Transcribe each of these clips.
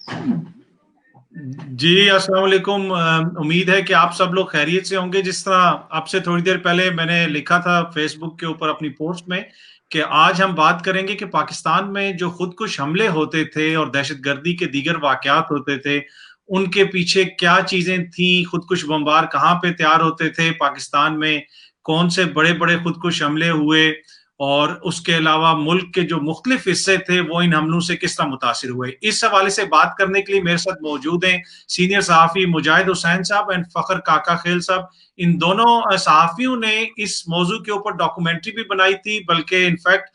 जी अस्सलाम वालेकुम। उम्मीद है कि आप सब लोग खैरियत से होंगे। जिस तरह आपसे थोड़ी देर पहले मैंने लिखा था फेसबुक के ऊपर अपनी पोस्ट में कि आज हम बात करेंगे कि पाकिस्तान में जो खुदकुश हमले होते थे और दहशतगर्दी के दीगर वाकयात होते थे, उनके पीछे क्या चीजें थी, खुदकुश बमबार कहाँ पे तैयार होते थे पाकिस्तान में, कौन से बड़े बड़े खुदकुश हमले हुए, और उसके अलावा मुल्क के जो मुख्तलिफ हिस्से थे वो इन हमलों से किस तरह मुतासिर हुए। इस हवाले से बात करने के लिए मेरे साथ मौजूद हैं सीनियर सहाफ़ी मुजाहिद हुसैन साहब एंड फखर काका खेल साहब। इन दोनों सहाफ़ियों ने इस मौजू के ऊपर डॉक्यूमेंट्री भी बनाई थी, बल्कि इनफैक्ट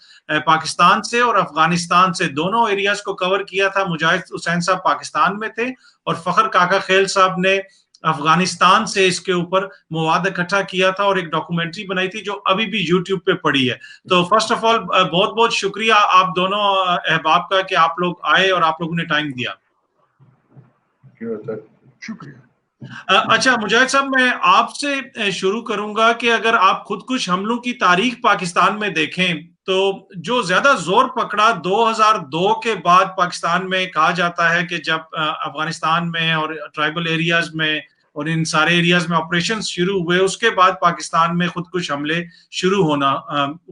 पाकिस्तान से और अफगानिस्तान से दोनों एरियाज को कवर किया था। मुजाहिद हुसैन साहब पाकिस्तान में थे और फखर काका खेल साहब ने अफगानिस्तान से इसके ऊपर मवाद इकट्ठा किया था और एक डॉक्यूमेंट्री बनाई थी जो अभी भी यूट्यूब पे पड़ी है। तो फर्स्ट ऑफ ऑल बहुत बहुत शुक्रिया आप दोनों अहबाब का कि आप लोग आए और आप लोगों ने टाइम दिया। शुक्रिया। अच्छा मुजाहिद साहब, मैं आपसे शुरू करूंगा कि अगर आप खुदकुश हमलों की तारीख पाकिस्तान में देखें तो जो ज्यादा जोर पकड़ा 2002 के बाद पाकिस्तान में कहा जाता है कि जब अफगानिस्तान में और ट्राइबल एरियाज में और इन सारे एरियाज में ऑपरेशन शुरू हुए, उसके बाद पाकिस्तान में खुदकुश हमले शुरू होना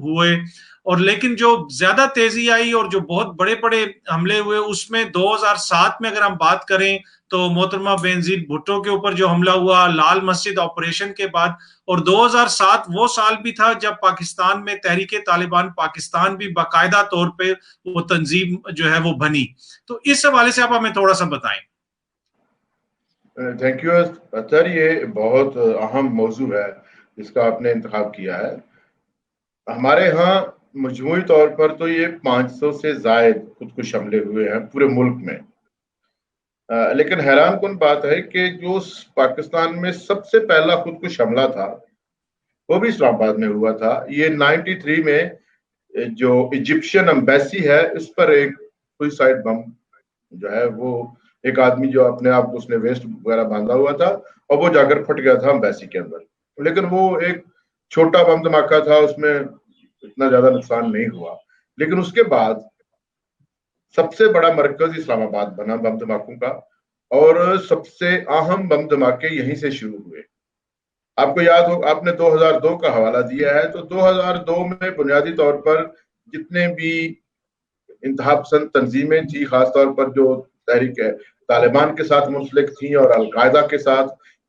हुए। और लेकिन जो ज्यादा तेजी आई और जो बहुत बड़े बड़े हमले हुए उसमें 2007 में अगर हम बात करें तो मोहतरमा बेनजीर भुट्टो के ऊपर जो हमला हुआ लाल मस्जिद ऑपरेशन के बाद, और 2007 वो साल भी था जब पाकिस्तान में तहरीके तालिबान पाकिस्तान भी बाकायदा तौर पे वो तंजीम जो है वो बनी। तो इस हवाले से आप हमें थोड़ा सा बताएं। थैंक यू सर, ये बहुत अहम मौजू है जिसका आपने इंतखाब किया है। हमारे यहाँ मजमूई तौर पर तो ये 500 से जायद खुदकुश हमले हुए हैं पूरे मुल्क में। लेकिन हैरान कुन बात है कि जो पाकिस्तान में सबसे पहला खुदकुश हमला था वो भी इस्लामाबाद में हुआ था। ये 93 में जो इजिप्शियन एम्बेसी है इस पर एक सुसाइड बम जो है वो एक आदमी जो अपने आप उसने वेस्ट वगैरह बांधा हुआ था और वो जाकर फट गया था एम्बेसी के अंदर। लेकिन वो एक छोटा बम धमाका था, उसमें इतना ज्यादा नुकसान नहीं हुआ। लेकिन उसके बाद सबसे बड़ा मरकज इस्लामाबाद बना बम धमाकों का, और सबसे अहम बम धमाके यहीं से शुरू हुए। आपको याद हो, आपने 2002 का हवाला दिया है, तो 2002 में बुनियादी तौर पर जितने भी इंतहा पसंद तंजीमें थी, खासतौर पर जो तहरीक तालिबान के साथ मुंसलिक थी और अलकायदा के साथ,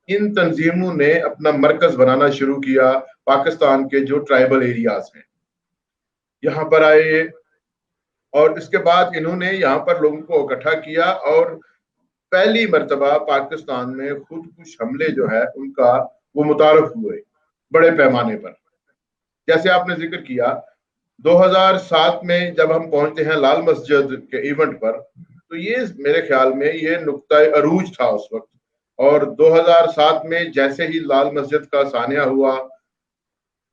इन तंजीमों ने अपना मरकज बनाना शुरू किया पाकिस्तान के जो ट्राइबल एरियाज हैं, यहाँ पर आए। और इसके बाद इन्होंने यहाँ पर लोगों को इकट्ठा किया और पहली मर्तबा पाकिस्तान में खुदकुश हमले जो है उनका वो मुतारफ हुए बड़े पैमाने पर। जैसे आपने जिक्र किया 2007 में जब हम पहुंचते हैं लाल मस्जिद के इवेंट पर, तो ये मेरे ख्याल में ये नुक्ता अरूज था उस वक्त। और 2007 में जैसे ही लाल मस्जिद का सानिया हुआ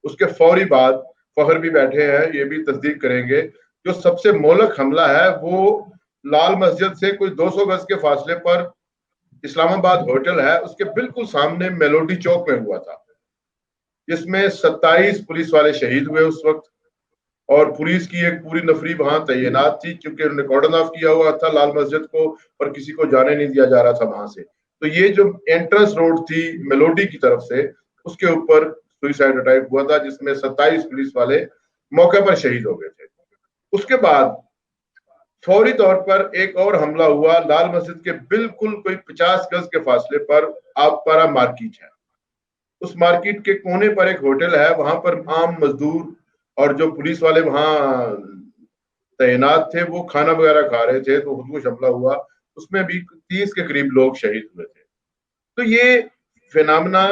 उसके फौरी बाद, फखर भी बैठे हैं ये भी तस्दीक करेंगे, जो सबसे मोहलक हमला है वो लाल मस्जिद से कोई 200 गज के फासले पर इस्लामाबाद होटल है उसके बिल्कुल सामने मेलोडी चौक में हुआ था, जिसमें 27 पुलिस वाले शहीद हुए उस वक्त। और पुलिस की एक पूरी नफरी वहां तैनात थी क्योंकि उन्होंने कॉर्डन ऑफ किया हुआ था लाल मस्जिद को और किसी को जाने नहीं दिया जा रहा था वहां से। तो ये जो एंट्रेंस रोड थी मेलोडी की तरफ से, उसके ऊपर सुसाइड अटैक हुआ था जिसमें 27 पुलिस वाले मौके पर शहीद हो गए थे। उसके बाद फौरी तौर पर एक और हमला हुआ लाल मस्जिद के बिल्कुल कोई 50 गज के फासले पर आपपारा मार्केट है। उस मार्केट के कोने पर एक होटल है, वहां पर आम मजदूर और जो पुलिस वाले वहां तैनात थे वो खाना वगैरह खा रहे थे, तो खुदकुश हमला हुआ, उसमें भी 30 के करीब लोग शहीद हुए थे। तो ये फिनोमेना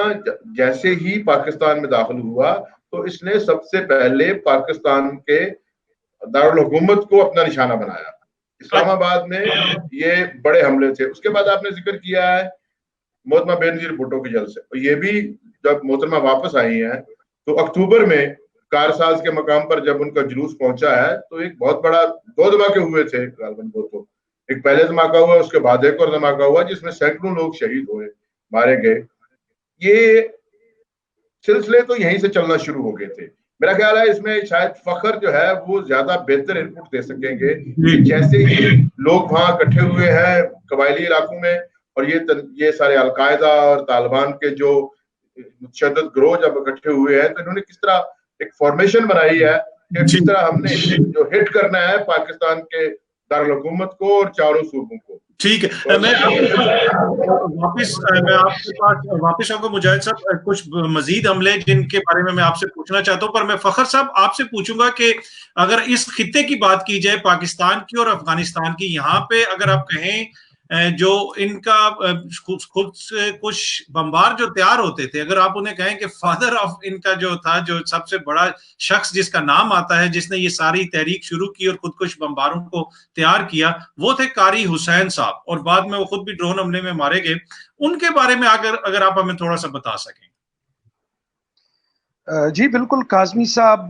जैसे ही पाकिस्तान में दाखिल हुआ तो इसने सबसे पहले पाकिस्तान के दारुल हुकूमत को अपना निशाना बनाया। इस्लामाबाद में ये बड़े हमले थे। उसके बाद आपने जिक्र किया है मोहतरमा बेनजीर भुट्टो के जलसे, और ये भी जब मोहतरमा वापस आई हैं तो अक्टूबर में कारसाज के मकाम पर जब उनका जुलूस पहुंचा है तो एक बहुत बड़ा 2 धमाके हुए थे गालबन को। तो एक पहले धमाका हुआ, उसके बाद एक और धमाका हुआ जिसमें सैकड़ों लोग शहीद हुए, मारे गए। ये सिलसिले तो यहीं से चलना शुरू हो गए थे। मेरा ख्याल है इसमें शायद फखर जो है वो ज्यादा बेहतर इनपुट दे सकेंगे कि जैसे ही लोग वहां इकट्ठे हुए हैं, कबायली इलाकों में, और ये सारे अलकायदा और तालिबान के जो मुतशद्दिद गिरोह जब इकट्ठे हुए हैं तो इन्होंने किस तरह एक फॉर्मेशन बनाई है कि किस तरह हमने जो हिट करना है पाकिस्तान के दारुल हुकूमत को और चारों सूबों को। ठीक है, मैं आपके पास वापस आऊंगा मुजाहिद साहब, कुछ मजीद हमले जिनके बारे में मैं आपसे पूछना चाहता हूं, पर मैं फखर साहब आपसे पूछूंगा कि अगर इस खित्ते की बात की जाए पाकिस्तान की और अफगानिस्तान की, यहाँ पे अगर आप कहें जो इनका खुद से कुछ बमबार जो तैयार होते थे, अगर आप उन्हें कहें कि फादर ऑफ इनका जो था, जो सबसे बड़ा शख्स जिसका नाम आता है, जिसने ये सारी तहरीक शुरू की और खुद कुछ बमबारों को तैयार किया, वो थे कारी हुसैन साहब, और बाद में वो खुद भी ड्रोन हमले में मारे गए। उनके बारे में अगर आप हमें थोड़ा सा बता सकें। जी बिल्कुल काज़मी साहब,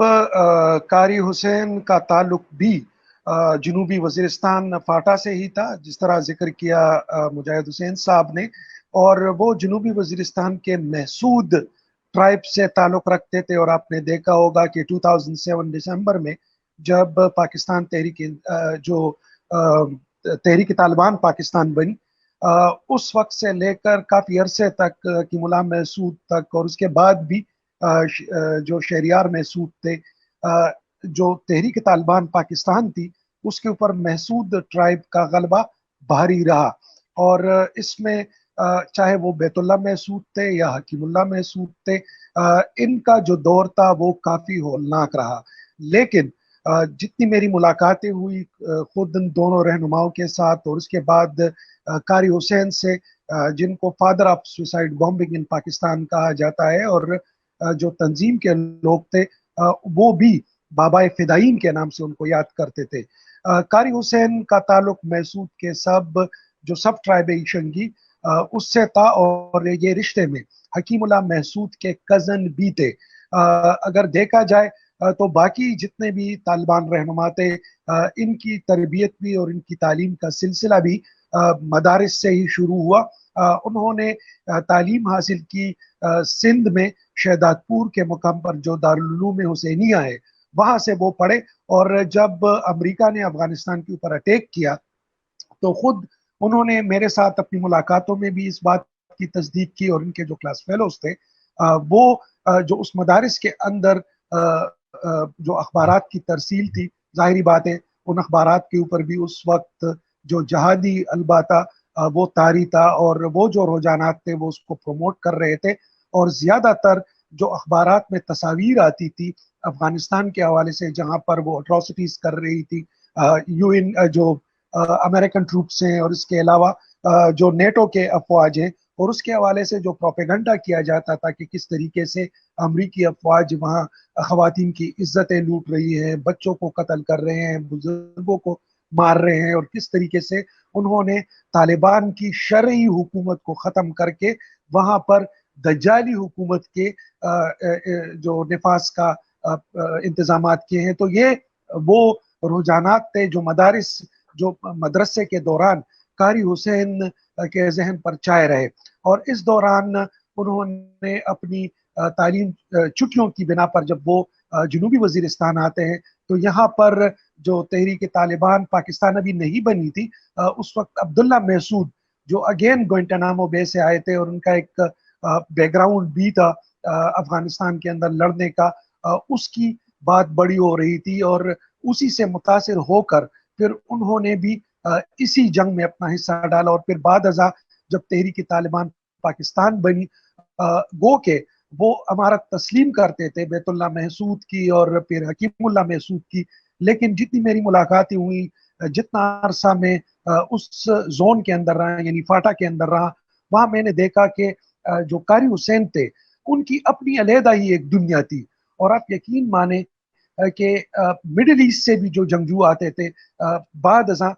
कारी हुसैन का ताल्लुक भी जनूबी वज़ीरिस्तान फाटा से ही था, जिस तरह जिक्र किया मुजाहिद हुसैन साहब ने, और वो जनूबी वज़ीरिस्तान के महसूद ट्राइब से ताल्लुक रखते थे। और आपने देखा होगा कि 2007 दिसंबर में जब पाकिस्तान तहरीक तालिबान पाकिस्तान बनी, उस वक्त से लेकर काफ़ी अरसे तक कि मुला महसूद तक, और उसके बाद भी जो शहरियार महसूद थे, जो तहरीक तालिबान पाकिस्तान थी, उसके ऊपर महसूद ट्राइब का गलबा भारी रहा। और इसमें चाहे वो बैतुल्ला महसूद थे या हकीमुल्ला महसूद थे, इनका जो दौर था वो काफ़ी होलनाक रहा। लेकिन जितनी मेरी मुलाकातें हुई खुद इन दोनों रहनुमाओं के साथ, और उसके बाद कारी हुसैन से, जिनको फादर ऑफ सुसाइड बॉम्बिंग इन पाकिस्तान कहा जाता है, और जो तंजीम के लोग थे वो भी बाबा फिदायीन के नाम से उनको याद करते थे। कारी हुसैन का ताल्लुक महसूद के जो सब ट्राइब शंगी उससे था, और ये रिश्ते में हकीमुल्ला महसूद के कज़न भी थे। अगर देखा जाए तो बाकी जितने भी तालिबान रहनुमा थे, इनकी तरबियत भी और इनकी तालीम का सिलसिला भी मदारिस से ही शुरू हुआ। उन्होंने तालीम हासिल की सिंध में शहदादपुर के मुकाम पर जो दारुल उलूम हुसैनिया है, वहां से वो पढ़े। और जब अमेरिका ने अफगानिस्तान के ऊपर अटैक किया तो खुद उन्होंने मेरे साथ अपनी मुलाकातों में भी इस बात की तस्दीक की, और इनके जो क्लास फेलोज थे वो जो उस मदारिस के अंदर जो अखबारात की तरसील थी, जाहिरी बात है उन अखबारात के ऊपर भी उस वक्त जो जहादी अलबा था वो तारी था, और वो जो रुझानात थे वो उसको प्रमोट कर रहे थे। और ज़्यादातर जो अखबारात में तस्वीर आती थी अफगानिस्तान के हवाले से, जहाँ पर वो अट्रॉसिटीज़ कर रही थी यूएन जो अमेरिकन ट्रूप्स हैं, और इसके अलावा जो नेटो के अफवाज हैं, और उसके हवाले से जो प्रोपेगेंडा किया जाता था कि किस तरीके से अमरीकी अफवाज वहाँ ख़वातीन की इज्जतें लूट रही हैं, बच्चों को कत्ल कर रहे हैं, बुजुर्गों को मार रहे हैं, और किस तरीके से उन्होंने तालिबान की शरई हुकूमत को ख़त्म करके वहाँ पर दज्जाली हुकूमत के जो निफास का इंतजामात किए हैं। तो ये वो रुझानात थे जो मदरसे के दौरान कारी हुसैन के जहन पर छाए रहे। और इस दौरान उन्होंने अपनी तालीम छुट्टियों की बिना पर जब वो जनूबी वजीरिस्तान आते हैं, तो यहाँ पर जो तहरीक तालिबान पाकिस्तान अभी नहीं बनी थी, उस वक्त अब्दुल्ला महसूद जो अगेन गुआंटानामो बे से आए थे, और उनका एक बैकग्राउंड भी था अफगानिस्तान के अंदर लड़ने का, उसकी बात बड़ी हो रही थी, और उसी से मुतासिर होकर फिर उन्होंने भी इसी जंग में अपना हिस्सा डाला। और फिर बाद अज़ा जब तहरीक तालिबान पाकिस्तान बनी, गो के वो अमारत तस्लीम करते थे बैतुल्ला महसूद की और फिर हकीमुल्ला महसूद की। लेकिन जितनी मेरी मुलाकातें हुई, जितना अरसा में उस जोन के अंदर रहा, यानी फाटा के अंदर रहा, वहाँ मैंने देखा कि जो कारी हुसैन थे उनकी अपनी अलहदा ही एक दुनिया थी। और आप यकीन माने कि मिडिल ईस्ट से भी जो जंगजू आते थे, बाद अज़ा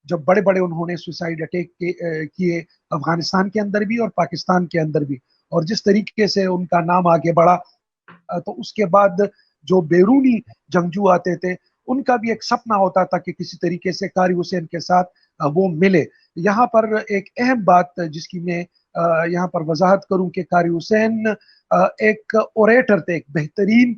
जब बड़े बड़े उन्होंने सुसाइड अटैक किए अफगानिस्तान के अंदर भी और पाकिस्तान के अंदर भी, और जिस तरीके से उनका नाम आगे बढ़ा, तो उसके बाद जो बैरूनी जंगजू आते थे उनका भी एक सपना होता था कि किसी तरीके से कारी हुसैन के साथ वो मिले। यहाँ पर एक अहम बात जिसकी मैं यहाँ पर वजाहत करूं कि कारी हुसैन एक ओरेटर थे, एक बेहतरीन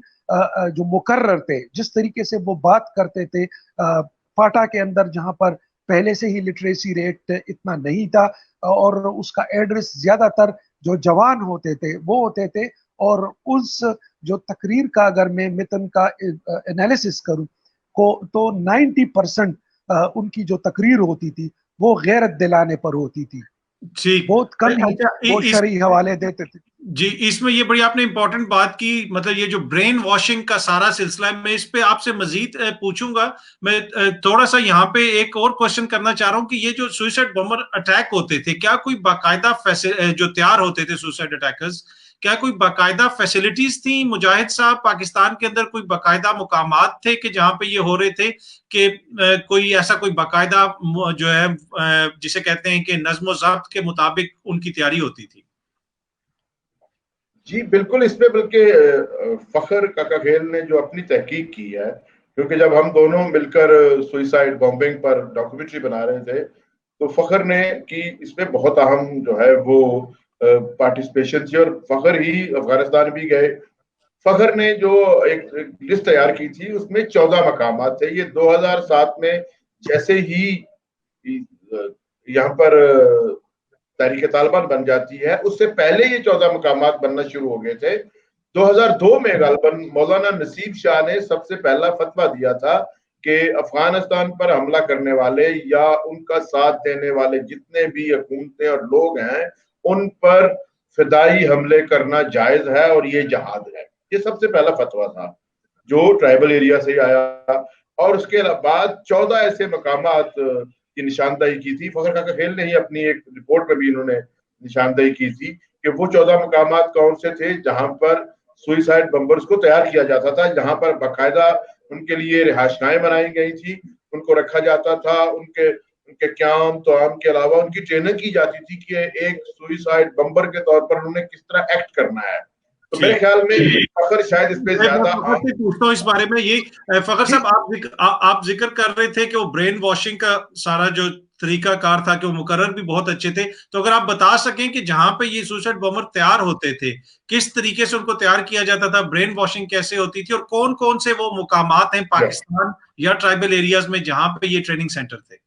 जो मुकर्रर थे। जिस तरीके से वो बात करते थे फाटा के अंदर, जहाँ पर پہلے سے ہی لٹریسی ریٹ اتنا نہیں تھا اور اس کا ایڈریس زیادہ تر جو جوان ہوتے تھے وہ ہوتے تھے. اور اس جو تقریر کا اگر میں متن کا انالیسس کروں تو 90% ان کی جو تقریر ہوتی تھی وہ غیرت دلانے پر ہوتی تھی. ٹھیک. بہت کم ہی اچھا وہ شرعی حوالے دیتے تھے. جی اس میں یہ بڑی آپ نے امپورٹنٹ بات کی, مطلب یہ جو برین واشنگ کا سارا سلسلہ ہے, میں اس پہ آپ سے مزید پوچھوں گا. میں تھوڑا سا یہاں پہ ایک اور کوشچن کرنا چاہ رہا ہوں کہ یہ جو سوئسائڈ بمبر اٹیک ہوتے تھے, کیا کوئی باقاعدہ جو تیار ہوتے تھے سوئسائڈ اٹیکرز, کیا کوئی باقاعدہ فیسلٹیز تھیں مجاہد صاحب پاکستان کے اندر, کوئی باقاعدہ مقامات تھے کہ جہاں پہ یہ ہو رہے تھے, کہ کوئی ایسا کوئی باقاعدہ جو ہے جسے کہتے ہیں کہ نظم و ضبط کے مطابق ان کی تیاری ہوتی تھی؟ جی بالکل, اس پہ بلکہ فخر کاکا کھیل نے جو اپنی تحقیق کی ہے, کیونکہ جب ہم دونوں مل کر سوئسائڈ بمبنگ پر ڈاکومنٹری بنا رہے تھے تو فخر نے کی اس میں بہت اہم جو ہے وہ پارٹیسپیشن تھی, اور فخر ہی افغانستان بھی گئے. فخر نے جو ایک لسٹ تیار کی تھی اس میں 14 مقامات تھے. یہ 2007 میں جیسے ہی یہاں پر تحریک طالبان بن جاتی ہے, اس سے پہلے یہ 14 مقامات بننا شروع ہو گئے تھے. 2002 میں غالباً مولانا نصیب شاہ نے سب سے پہلا فتویٰ دیا تھا کہ افغانستان پر حملہ کرنے والے یا ان کا ساتھ دینے والے جتنے بھی حکومتیں اور لوگ ہیں ان پر فدائی حملے کرنا جائز ہے اور یہ جہاد ہے. یہ سب سے پہلا فتویٰ تھا جو ٹرائبل ایریا سے آیا, اور اس کے بعد 14 ایسے مقامات کی نشاندہی کی تھی. فخر کاکا کھیل نے ہی اپنی ایک رپورٹ میں بھی انہوں نے نشاندہی کی تھی کہ وہ 14 مقامات کون سے تھے جہاں پر سوئسائڈ بمبرز کو تیار کیا جاتا تھا, جہاں پر باقاعدہ ان کے لیے رہائش گاہیں بنائی گئی تھی, ان کو رکھا جاتا تھا, ان کے قیام توام کے علاوہ ان کی ٹریننگ کی جاتی تھی کہ ایک سوئسائڈ بمبر کے طور پر انہوں نے کس طرح ایکٹ کرنا ہے. تو میرے خیال میں فخر شاید اس پہ زیادہ پوچھتا ہوں اس بارے میں. یہ فخر صاحب آپ ذکر کر رہے تھے کہ وہ برین واشنگ کا سارا جو طریقہ کار تھا کہ وہ مقرر بھی بہت اچھے تھے, تو اگر آپ بتا سکیں کہ جہاں پہ یہ سوسائڈ بمبر تیار ہوتے تھے کس طریقے سے ان کو تیار کیا جاتا تھا, برین واشنگ کیسے ہوتی تھی, اور کون کون سے وہ مقامات ہیں پاکستان یا ٹرائبل ایریاز میں جہاں پہ یہ ٹریننگ سینٹر تھے؟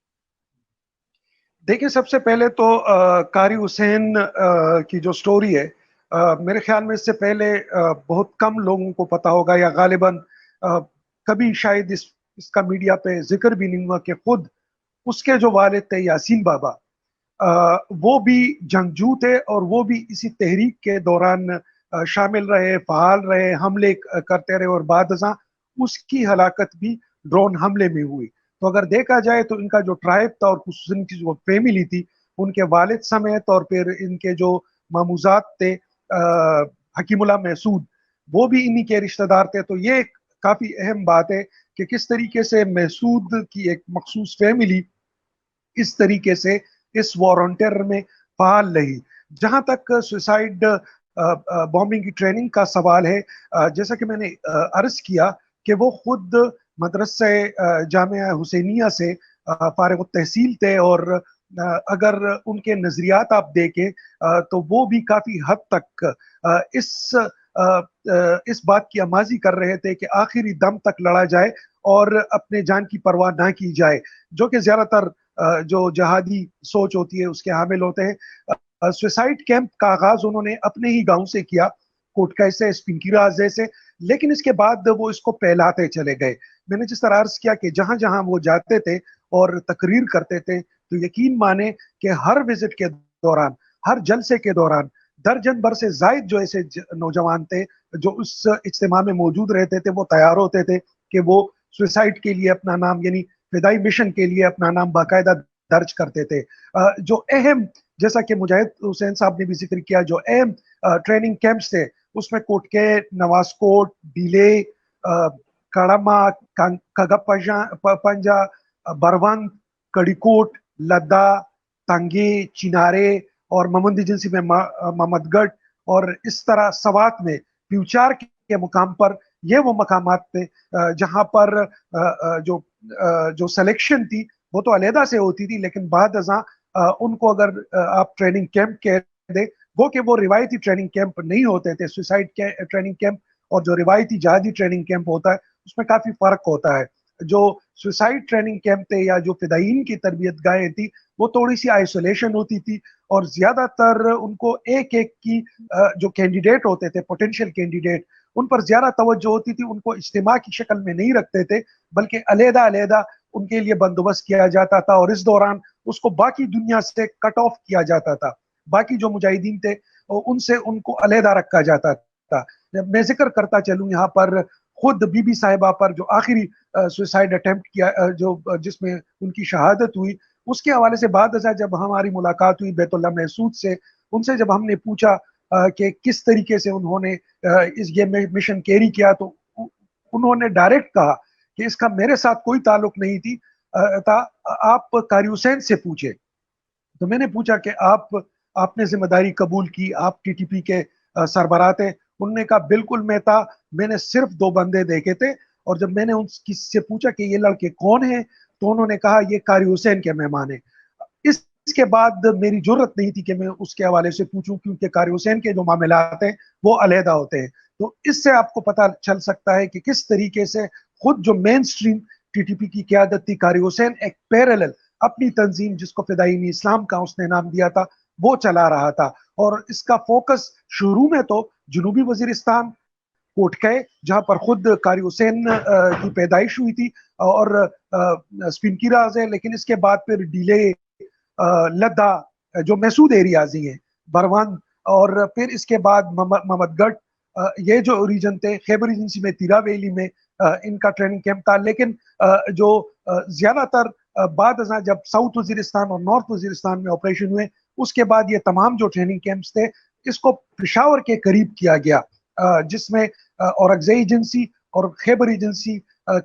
دیکھیں, سب سے پہلے تو قاری حسین کی جو سٹوری ہے, میرے خیال میں اس سے پہلے بہت کم لوگوں کو پتا ہوگا, یا غالباً کبھی شاید اس کا میڈیا پہ ذکر بھی نہیں ہوا کہ خود اس کے جو والد تھے یاسین بابا, وہ بھی جنگجو تھے اور وہ بھی اسی تحریک کے دوران شامل رہے, فعال رہے, حملے کرتے رہے, اور بعد ازاں اس کی ہلاکت بھی ڈرون حملے میں ہوئی. تو اگر دیکھا جائے تو ان کا جو ٹرائب تھا اور خصوصاً کی جو فیملی تھی, ان کے والد سمیت اور پھر ان کے جو ماموزات تھے حکیم اللہ محسود, وہ بھی انہی کے رشتہ دار تھے. تو یہ ایک کافی اہم بات ہے کہ کس طریقے سے محسود کی ایک مخصوص فیملی اس طریقے سے اس وار آن ٹیرر میں فعال رہی. جہاں تک سوسائڈ بومبنگ کی ٹریننگ کا سوال ہے, جیسا کہ میں نے عرض کیا کہ وہ خود مدرسہ جامعہ حسینیہ سے فارغ التحصیل تھے, اور اگر ان کے نظریات آپ دیکھیں تو وہ بھی کافی حد تک اس بات کی آمازی کر رہے تھے کہ آخری دم تک لڑا جائے اور اپنے جان کی پرواہ نہ کی جائے, جو کہ زیادہ تر جو جہادی سوچ ہوتی ہے اس کے حامل ہوتے ہیں. سوسائڈ کیمپ کا آغاز انہوں نے اپنے ہی گاؤں سے کیا, کوٹکا سے, اسپنکی رازے سے, لیکن اس کے بعد وہ اس کو پھیلاتے چلے گئے. میں نے جس طرح عرض کیا کہ جہاں جہاں وہ جاتے تھے اور تقریر کرتے تھے تو یقین مانے کہ ہر وزٹ کے دوران, ہر جلسے کے دوران درجن بھر سے زائد جو ایسے نوجوان تھے جو اس اجتماع میں موجود رہتے تھے, وہ تیار ہوتے تھے کہ وہ سوسائڈ کے لیے اپنا نام, یعنی فدائی مشن کے لیے اپنا نام باقاعدہ درج کرتے تھے. جو اہم, جیسا کہ مجاہد حسین صاحب نے بھی ذکر کیا, جو اہم ٹریننگ کیمپس تھے اس میں کوٹکے, نواز کوٹ, بیلے, کڑما, کگا پنجا, بروند, کڑی کوٹ, لدا, تنگے, چنارے اور ممندی جنسی میں محمد گڑھ, اور اس طرح سوات میں پیوچار کے مقام پر یہ وہ مقامات تھے جہاں پر جو سلیکشن تھی وہ تو علیحدہ سے ہوتی تھی, لیکن بعد ازاں ان کو اگر آپ ٹریننگ کیمپ کہہ دیں, وہ کہ وہ روایتی ٹریننگ کیمپ نہیں ہوتے تھے. سوسائڈ ٹریننگ کیمپ اور جو روایتی جہادی ٹریننگ کیمپ ہوتا ہے اس میں کافی فرق ہوتا ہے. جو سوسائڈ ٹریننگ کیمپ تھے یا جو فدائین کی تربیت گاہیں تھی وہ تھوڑی سی آئسولیشن ہوتی تھی، اور زیادہ تر ان کو ایک ایک کی جو کینڈیڈیٹ ہوتے تھے پوٹینشیل کینڈیڈیٹ ان پر زیادہ توجہ ہوتی تھی، ان کو اجتماع کی شکل میں نہیں رکھتے تھے بلکہ علیحدہ علیحدہ ان کے لیے بندوبست کیا جاتا تھا، اور اس دوران اس کو باقی دنیا سے کٹ آف کیا جاتا تھا، باقی جو مجاہدین تھے ان سے ان کو علیحدہ رکھا جاتا تھا۔ میں ذکر کرتا چلوں یہاں پر خود بی بی صاحبہ پر جو آخری سوسائڈ اٹیمپٹ کیا جو جس میں ان کی شہادت ہوئی، اس کے حوالے سے بعد ازاں جب ہماری ملاقات ہوئی بیت اللہ محسود سے، ان سے جب ہم نے پوچھا کہ کس طریقے سے انہوں نے یہ مشن کیری کیا، تو انہوں نے ڈائریکٹ کہا کہ اس کا میرے ساتھ کوئی تعلق نہیں تھا، آپ قاری حسین سے پوچھے۔ تو میں نے پوچھا کہ آپ نے ذمہ داری قبول کی، آپ ٹی ٹی پی کے سربراہ تھے؟ انہوں نے کہا بالکل میں تھا، میں نے صرف 2 بندے دیکھے تھے، اور جب میں نے ان سے پوچھا کہ یہ لڑکے کون ہیں تو انہوں نے کہا یہ قاری حسین کے مہمان ہیں۔ اس کے بعد میری جرت نہیں تھی کہ میں اس کے حوالے سے پوچھوں، کیونکہ قاری حسین کے جو معاملات ہیں وہ علیحدہ ہوتے ہیں۔ تو اس سے آپ کو پتہ چل سکتا ہے کہ کس طریقے سے خود جو مین سٹریم ٹی ٹی پی کی قیادت تھی، قاری حسین ایک پیرالل اپنی تنظیم جس کو فدائین اسلام کا اس نے نام دیا تھا وہ چلا رہا تھا، اور اس کا فوکس شروع میں تو جنوبی وزیرستان کوٹکے جہاں پر خود قاری حسین کی پیدائش ہوئی تھی اور سپنکیراز ہے، لیکن اس کے بعد پھر ڈیلے، لدھا جو محسود ایریاز ہی ہیں، بروان، اور پھر اس کے بعد محمد گڑھ، یہ جو ریجن تھے، خیبر ایجنسی میں تیرا ویلی میں ان کا ٹریننگ کیمپ تھا۔ لیکن جو زیادہ تر بعد ازاں جب ساؤتھ وزیرستان اور نارتھ وزیرستان میں آپریشن ہوئے، اس کے بعد یہ تمام جو ٹریننگ کیمپس تھے اس کو پشاور کے قریب کیا گیا، جس میں اورکزئی ایجنسی اور خیبر ایجنسی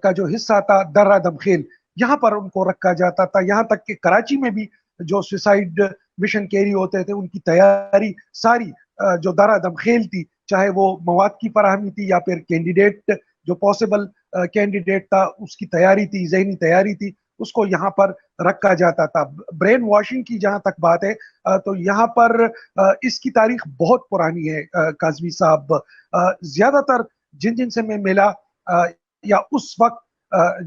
کا جو حصہ تھا درہ دمخیل، یہاں پر ان کو رکھا جاتا تھا۔ یہاں تک کہ کراچی میں بھی جو سوسائڈ مشن کیری ہوتے تھے ان کی تیاری ساری جو درہ دمخیل تھی، چاہے وہ مواد کی فراہمی تھی یا پھر کینڈیڈیٹ جو پاسبل کینڈیڈیٹ تھا اس کی تیاری تھی، ذہنی تیاری تھی، اس کو یہاں پر رکھا جاتا تھا۔ برین واشنگ کی جہاں تک بات ہے تو یہاں پر اس کی تاریخ بہت پرانی ہے کاظمی صاحب۔ زیادہ تر جن سے میں ملا یا اس وقت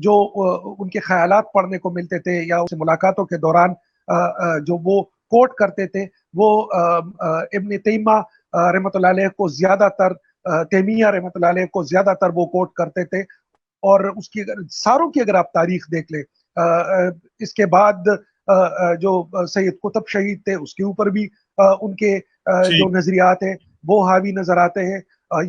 جو ان کے خیالات پڑھنے کو ملتے تھے یا اس ملاقاتوں کے دوران جو وہ کوٹ کرتے تھے، وہ ابن تیمیہ رحمۃ اللہ علیہ کو زیادہ تر، تیمیہ رحمۃ اللہ علیہ کو زیادہ تر وہ کوٹ کرتے تھے، اور اس کی ساروں کی اگر آپ تاریخ دیکھ لیں، اس کے بعد جو سید قطب شہید تھے اس کے اوپر بھی ان کے جو نظریات ہیں وہ حاوی نظر آتے ہیں،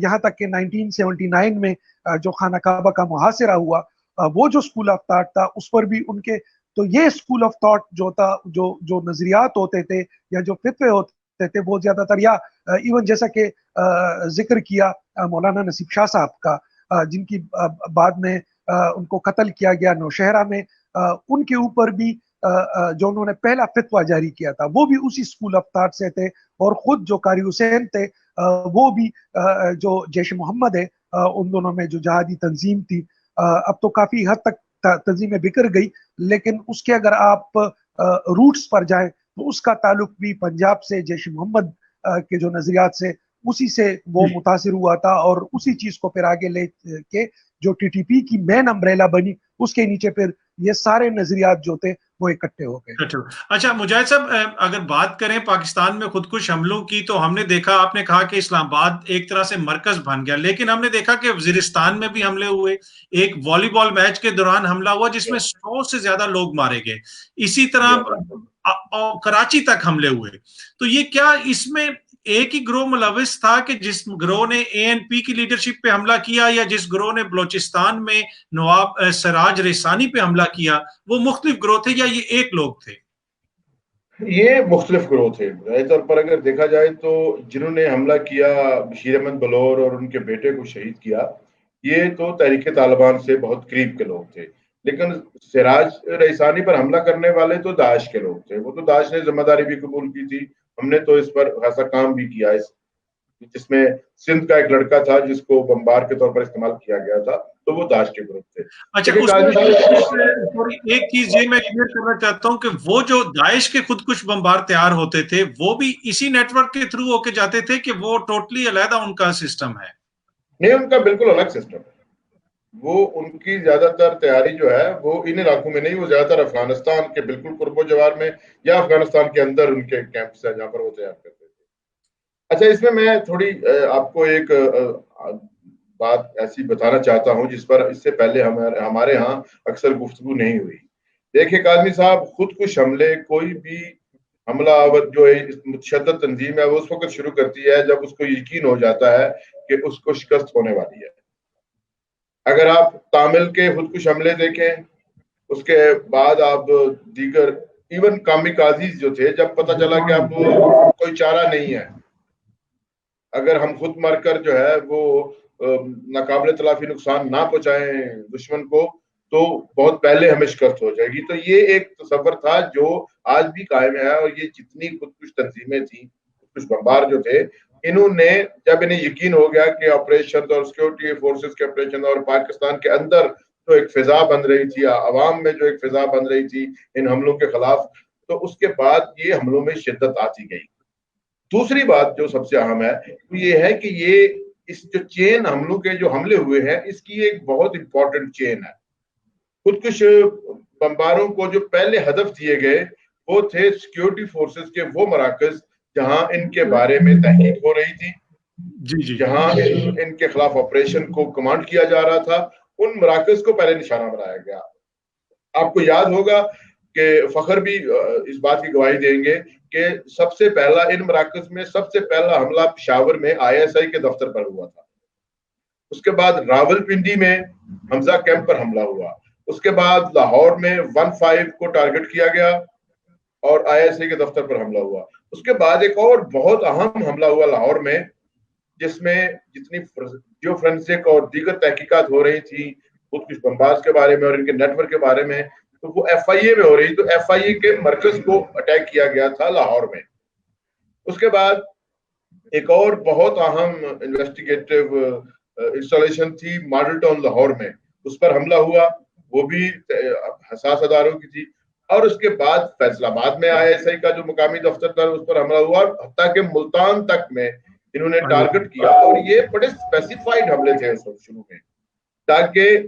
یہاں تک کہ 1979 میں جو خانہ کعبہ کا محاصرہ ہوا، وہ جو اسکول آف تھاٹ تھا اس پر بھی ان کے، تو یہ اسکول آف تھاٹ جو تھا، جو نظریات ہوتے تھے یا جو فتوے ہوتے تھے، وہ زیادہ تر یا ایون جیسا کہ ذکر کیا مولانا نصیب شاہ صاحب کا، جن کی بعد میں ان کو قتل کیا گیا نوشہرہ میں، ان کے اوپر بھی جو انہوں نے پہلا فتویٰ جاری کیا تھا وہ بھی اسی اسکول آف تھاٹ سے تھے، اور خود جو قاری حسین تھے وہ بھی جو جیش محمد ہے ان دونوں میں جو جہادی تنظیم تھی، اب تو کافی حد تک تنظیمیں بکھر گئی، لیکن اس کے اگر آپ روٹس پر جائیں تو اس کا تعلق بھی پنجاب سے، جیش محمد کے جو نظریات سے، اسی سے وہ متاثر ہوا تھا، اور اسی چیز کو پھر آگے لے کے جو ٹی ٹی پی کی مین امبریلا بنی، اس کے نیچے پھر یہ سارے نظریات جو تھے وہ اکٹھے ہو گئے۔ اچھا مجاہد صاحب، اگر بات کریں پاکستان میں خودکش حملوں کی، تو ہم نے دیکھا، آپ نے کہا کہ اسلام آباد ایک طرح سے مرکز بن گیا، لیکن ہم نے دیکھا کہ وزیرستان میں بھی حملے ہوئے، ایک والی بال میچ کے دوران حملہ ہوا جس میں 100 سے زیادہ لوگ مارے گئے، اسی طرح کراچی تک حملے ہوئے۔ تو یہ کیا اس میں ایک ہی گروہ ملوث تھا کہ جس گروہ نے اے این پی کی لیڈرشپ پہ حملہ کیا، یا جس گروہ نے بلوچستان میں نواب سراج ریسانی پہ حملہ کیا وہ مختلف گروہ تھے، یا یہ ایک لوگ تھے؟ یہ مختلف گروہ تھے۔ ظاہر طور پر اگر دیکھا جائے تو جنہوں نے حملہ کیا، بشیر احمد بلور اور ان کے بیٹے کو شہید کیا، یہ تو تحریک طالبان سے بہت قریب کے لوگ تھے، لیکن سراج ریسانی پر حملہ کرنے والے تو داعش کے لوگ تھے۔ وہ تو داعش نے ذمہ داری بھی قبول کی تھی، ہم نے تو اس پر خاصا کام بھی کیا، جس میں سندھ کا ایک لڑکا تھا جس کو بمبار کے طور پر استعمال کیا گیا تھا، تو وہ داعش کے گروپ تھے۔ اچھا، ایک چیز یہ میں کلیئر کرنا چاہتا ہوں کہ وہ جو داعش کے خودکش بمبار تیار ہوتے تھے وہ بھی اسی نیٹ ورک کے تھرو ہو کے جاتے تھے کہ وہ ٹوٹلی علیحدہ ان کا سسٹم ہے؟ نہیں، ان کا بالکل الگ سسٹم ہے، وہ ان کی زیادہ تر تیاری جو ہے وہ ان علاقوں میں نہیں، وہ زیادہ تر افغانستان کے بالکل قرب و جوار میں یا افغانستان کے اندر ان کے کیمپس ہیں جہاں پر وہ تیار کرتے تھے۔ اچھا، اس میں تھوڑی آپ کو ایک بات ایسی بتانا چاہتا ہوں جس پر اس سے پہلے ہمارے ہاں اکثر گفتگو نہیں ہوئی۔ دیکھیں قاظمی صاحب، خود کش حملے کوئی بھی حملہ آور جو متشدد تنظیم ہے وہ اس وقت شروع کرتی ہے جب اس کو یقین ہو جاتا ہے کہ اس کو شکست ہونے والی ہے۔ اگر آپ تامل کے خود کش حملے دیکھیں، اس کے بعد آپ دیگر ایون کامی کازیز جو تھے، جب پتہ چلا کہ اب کوئی چارہ نہیں ہے، اگر ہم خود مر کر جو ہے وہ ناقابل تلافی نقصان نہ پہنچائیں دشمن کو تو بہت پہلے ہمیں شکست ہو جائے گی۔ تو یہ ایک تصور تھا جو آج بھی قائم ہے، اور یہ جتنی خودکش تنظیمیں تھیں، خودکش بمبار جو تھے، انہوں نے جب انہیں یقین ہو گیا کہ آپریشن اور سیکورٹی فورسز کے آپریشن اور پاکستان کے اندر جو ایک فضا بن رہی تھی، عوام میں جو ایک فضا بن رہی تھی ان حملوں کے خلاف، تو اس کے بعد یہ حملوں میں شدت آتی گئی۔ دوسری بات جو سب سے اہم ہے وہ یہ ہے کہ یہ اس جو چین حملوں کے جو حملے ہوئے ہیں، اس کی ایک بہت امپورٹنٹ چین ہے۔ خودکش بمباروں کو جو پہلے ہدف دیے گئے وہ تھے سیکورٹی فورسز کے وہ مراکز جہاں ان کے بارے میں تحقیق ہو رہی تھی، جہاں ان کے خلاف آپریشن کو کمانڈ کیا جا رہا تھا، ان مراکز کو پہلے نشانہ بنایا گیا۔ آپ کو یاد ہوگا کہ فخر بھی اس بات کی گواہی دیں گے کہ سب سے پہلا ان مراکز میں سب سے پہلا حملہ پشاور میں ISI کے دفتر پر ہوا تھا۔ اس کے بعد راول پنڈی میں حمزہ کیمپ پر حملہ ہوا۔ اس کے بعد لاہور میں 15 کو ٹارگٹ کیا گیا اور ISI کے دفتر پر حملہ ہوا۔ اس کے بعد ایک اور بہت اہم حملہ ہوا لاہور میں، جس میں جتنی جیو فرینسک اور دیگر تحقیقات ہو رہی تھی خودکش بمبارز کے بارے میں اور ان کے نیٹ ورک کے بارے میں، تو وہ FIA میں ہو رہی، تو FIA کے مرکز کو اٹیک کیا گیا تھا لاہور میں۔ اس کے بعد ایک اور بہت اہم انویسٹیگیٹو انسٹالیشن تھی ماڈل ٹاؤن لاہور میں، اس پر حملہ ہوا، وہ بھی حساس اداروں کی تھی۔ اور اس کے بعد فیصل آباد میں ISI کا جو مقامی دفتر تھا اس پر حملہ ہوا، حتیٰ کہ ملتان تک میں انہوں نے ٹارگٹ کیا، اور یہ بڑے اسپیسیفائڈ حملے تھے شروع میں، تاکہ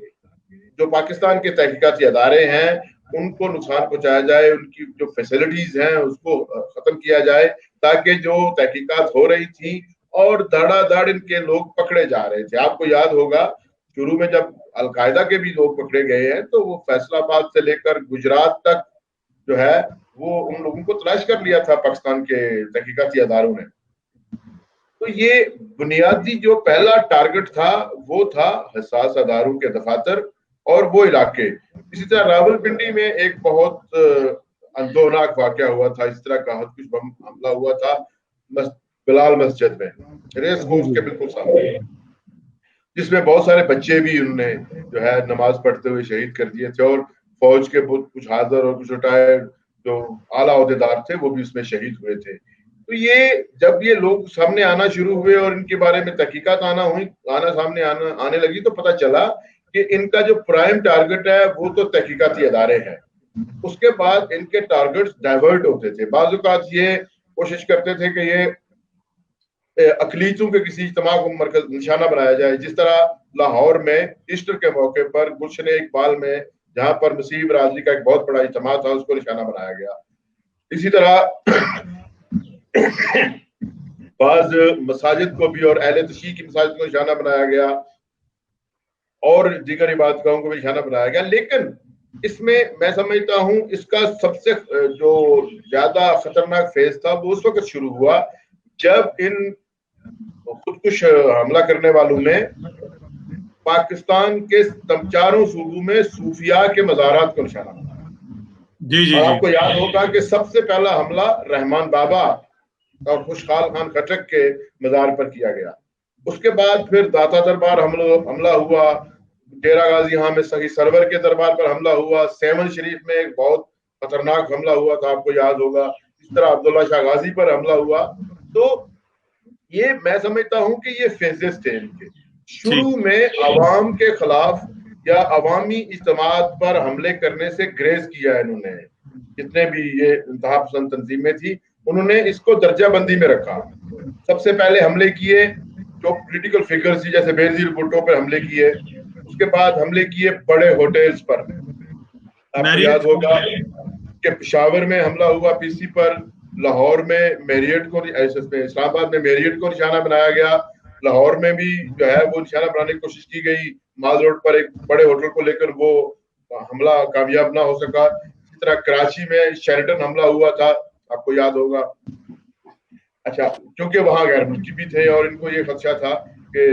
جو پاکستان کے تحقیقاتی ادارے ہیں ان کو نقصان پہنچایا جائے، ان کی جو فیسلٹیز ہیں اس کو ختم کیا جائے، تاکہ جو تحقیقات ہو رہی تھی اور دھڑا دھڑ ان کے لوگ پکڑے جا رہے تھے۔ آپ کو یاد ہوگا شروع میں جب القاعدہ کے بھی لوگ پکڑے گئے ہیں تو وہ فیصل آباد سے لے کر گجرات تک جو ہے وہ ان لوگوں کو تلاش کر لیا تھا پاکستان کے تحقیقاتی اداروں نے۔ تو یہ بنیادی جو پہلا ٹارگٹ تھا وہ تھا حساس اداروں کے دفاتر اور وہ علاقے۔ اسی طرح راول پنڈی میں ایک بہت اندوناک واقعہ ہوا تھا، اس طرح کا خودکش بم حملہ ہوا تھا بلال مسجد میں، ریس کورس کے بالکل سامنے، جس میں بہت سارے بچے بھی انہوں نے جو ہے نماز پڑھتے ہوئے شہید کر دیے تھے، اور فوج کے کچھ حاضر اور کچھ ریٹائرڈ جو اعلیٰ عہدیدار تھے وہ بھی اس میں شہید ہوئے تھے۔ تو یہ جب یہ لوگ سامنے آنا شروع ہوئے اور ان کے بارے میں تحقیقات سامنے آنے لگی تو پتہ چلا کہ ان کا جو پرائم ٹارگٹ ہے وہ تو تحقیقاتی ادارے ہیں۔ اس کے بعد ان کے ٹارگٹس ڈائیورٹ ہوتے تھے، بعض اوقات یہ کوشش کرتے تھے کہ یہ اقلیتوں کے کسی اجتماع کو مرکز نشانہ بنایا جائے، جس طرح لاہور میں ایسٹر کے موقع پر گلشن اقبال میں جہاں پر مسیح برادری کا ایک بہت بڑا اجتماع تھا اس کو نشانہ بنایا گیا۔ اسی طرح بعض مساجد کو بھی اور اہل تشیع کی مساجد کو نشانہ بنایا گیا اور دیگر عبادت گاہوں کو بھی نشانہ بنایا گیا۔ لیکن اس میں سمجھتا ہوں اس کا سب سے جو زیادہ خطرناک فیز تھا وہ اس وقت شروع ہوا جب ان خودکش حملہ کرنے والوں نے پاکستان کے چاروں صوبوں میں صوفیاء کے مزارات کو نشانہ بنایا۔ اور آپ کو یاد ہوگا کہ سب سے پہلا حملہ رحمان بابا اور خوشحال خان خٹک کے مزار پر کیا گیا۔ اس کے بعد پھر داتا دربار حملہ ہوا، ڈیرہ غازی ہاں میں سہی سرور کے دربار پر حملہ ہوا، سیون شریف میں ایک بہت خطرناک حملہ ہوا تھا، آپ کو یاد ہوگا۔ اس طرح عبداللہ شاہ غازی پر حملہ ہوا۔ تو یہ میں سمجھتا ہوں کہ یہ فیزز تھے ان کے۔ شروع میں عوام کے خلاف یا عوامی اجتماعات پر حملے کرنے سے گریز کیا انہوں نے، جتنے بھی یہ انتہا پسند تنظیمیں تھی انہوں نے اس کو درجہ بندی میں رکھا۔ سب سے پہلے حملے کیے جو پولیٹیکل فگرز تھی، جیسے بینظیر بھٹو پر حملے کیے، اس उसके बाद हमले किए बड़े होटल्स पर। आपको याद होगा कि पेशावर में हमला हुआ पीसी पर, लाहौर में मैरियट को, इस्लामाबाद में मैरियट को निशाना बनाया गया, लाहौर में भी जो है वो निशाना बनाने की कोशिश की गई, माल रोड पर एक बड़े होटल को लेकर वो हमला कामयाब ना हो सका। इसी तरह कराची में शेरटन हमला हुआ था, आपको याद होगा। अच्छा, क्योंकि वहां गैर मुल्की भी थे और इनको ये खदशा था कि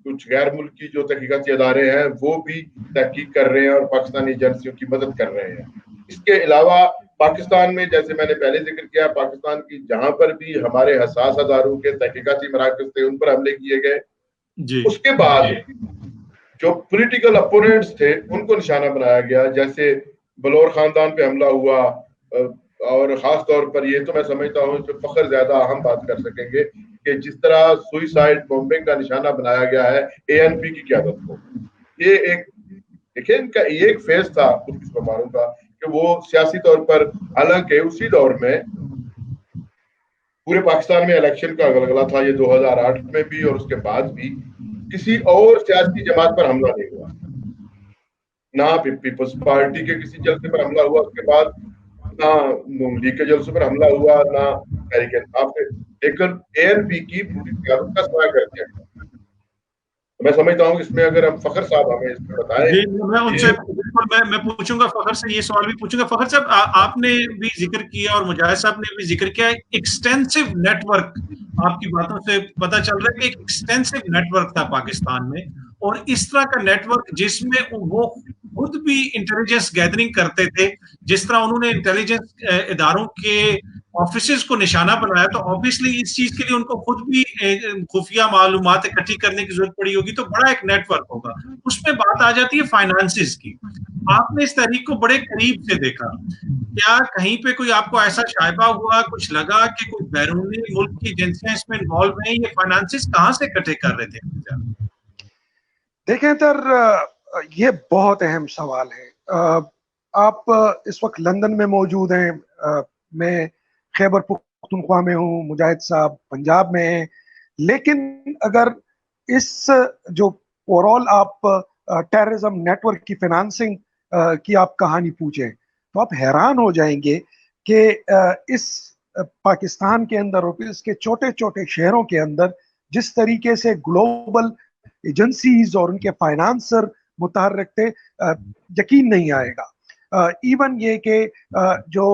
कुछ गैर मुल्की जो तहकीकाती इदारे हैं वो भी तहकीक कर रहे हैं और पाकिस्तानी एजेंसियों की मदद कर रहे हैं। इसके अलावा पाकिस्तान में, जैसे मैंने पहले जिक्र किया, पाकिस्तान की जहां पर भी हमारे हसास अदारों के तहकीकाती मराकज थे उन पर हमले किए गए। उसके बाद जो पॉलिटिकल अपोनेंट्स थे उनको निशाना बनाया गया, जैसे बलोर खानदान पे हमला हुआ, और खास तौर पर ये तो मैं समझता हूँ इस पर फखर ज्यादा हम बात कर सकेंगे कि जिस तरह सुइसाइड बॉम्बिंग का निशाना बनाया गया है एएनपी की क़यादत को। ये एक देखिए, इनका ये एक फेज था खुद बमारों का कि वो सियासी तौर पर, हालांकि उसी दौर में पूरे पाकिस्तान में इलेक्शन का गलगला था, ये 2008 में भी और उसके बाद भी किसी और सियासी जमात पर हमला नहीं हुआ, ना पीपल्स पार्टी के किसी जलसे पर हमला हुआ, उसके बाद ना नून लीग के जलसे पर हमला हुआ, ना तहरीक इंसाफ पे, लेकिन एएनपी की पूरी क़यादत का सवाल कर दिया। मैं समझता हूँ इसमें अगर हम फखर साहब हमें इसमें बताएं। मैं उनसे मैं पूछूंगा, फखर से ये सवाल भी पूछूंगा। फखर साहब, आपने भी जिक्र किया और मुजाहिद साहब ने भी जिक्र किया, एक्सटेंसिव नेटवर्क, आपकी बातों से पता चल रहा है कि एक एक्सटेंसिव नेटवर्क था पाकिस्तान में, और इस तरह का नेटवर्क जिसमें वो खुद भी इंटेलिजेंस गैदरिंग करते थे, जिस तरह उन्होंने इंटेलिजेंस इदारों के ऑफिसेज को निशाना बनाया, तो ऑब्वियसली इस चीज के लिए उनको खुद भी खुफिया मालूमात इकट्ठी करने की जरूरत पड़ी होगी, तो बड़ा एक नेटवर्क होगा। उसमें बात आ जाती है फाइनेंसिस की। आपने इस तहरीक को बड़े करीब से देखा, क्या कहीं पे कोई आपको ऐसा शायबा हुआ, कुछ लगा कि कोई बैरूनी मुल्क की एजेंसियां इसमें इन्वॉल्व हैं? ये फाइनेंसिस कहाँ से इकट्ठे कर रहे थे? देखें सर, ये बहुत अहम सवाल है। आप इस वक्त लंदन में मौजूद हैं, मैं खैबर पख्तूनख्वा में हूँ, मुजाहिद साहब पंजाब में हैं, लेकिन अगर इस जो ओवरऑल आप टेररिज्म नेटवर्क की फाइनेंसिंग की आप कहानी पूछें तो आप हैरान हो जाएंगे कि इस पाकिस्तान के अंदर और इसके छोटे छोटे शहरों के अंदर जिस तरीके से ग्लोबल एजेंसीज और उनके फाइनेंसर मुतहर्रिक थे, यकीन नहीं आएगा। इवन ये कि जो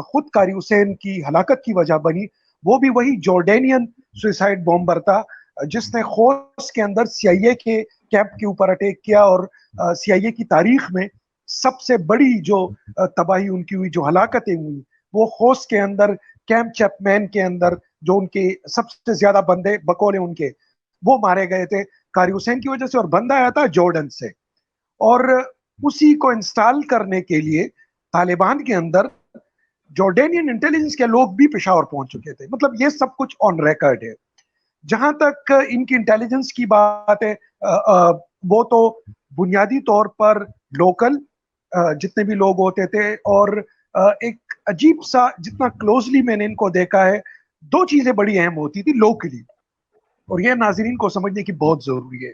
खुद कारी हुसैन की हलाकत की वजह बनी, वो भी वही जॉर्डेनियन सुसाइड बॉम्बर था जिसने खोस के अंदर सीआईए के कैंप के ऊपर अटैक किया, और सीआईए की तारीख में सबसे बड़ी जो तबाही उनकी हुई, जो हलाकतें हुई, वो खोस के अंदर कैंप चैपमैन के अंदर जो उनके सबसे ज्यादा बंदे बकौले उनके वो मारे गए थे कारी हुसैन की वजह से, और बंदा आया था जॉर्डन से। और उसी को इंस्टॉल करने के लिए तालिबान के अंदर जॉर्डेनियन इंटेलिजेंस के लोग भी पेशावर पहुंच चुके थे। मतलब ये सब कुछ ऑन रिकॉर्ड है। जहां तक इनकी इंटेलिजेंस की बात है, वो तो बुनियादी तौर पर लोकल जितने भी लोग होते थे, और एक अजीब सा, जितना क्लोजली मैंने इनको देखा है, दो चीजें बड़ी अहम होती थी लोकली, और ये नाजरीन को समझने की बहुत जरूरी है।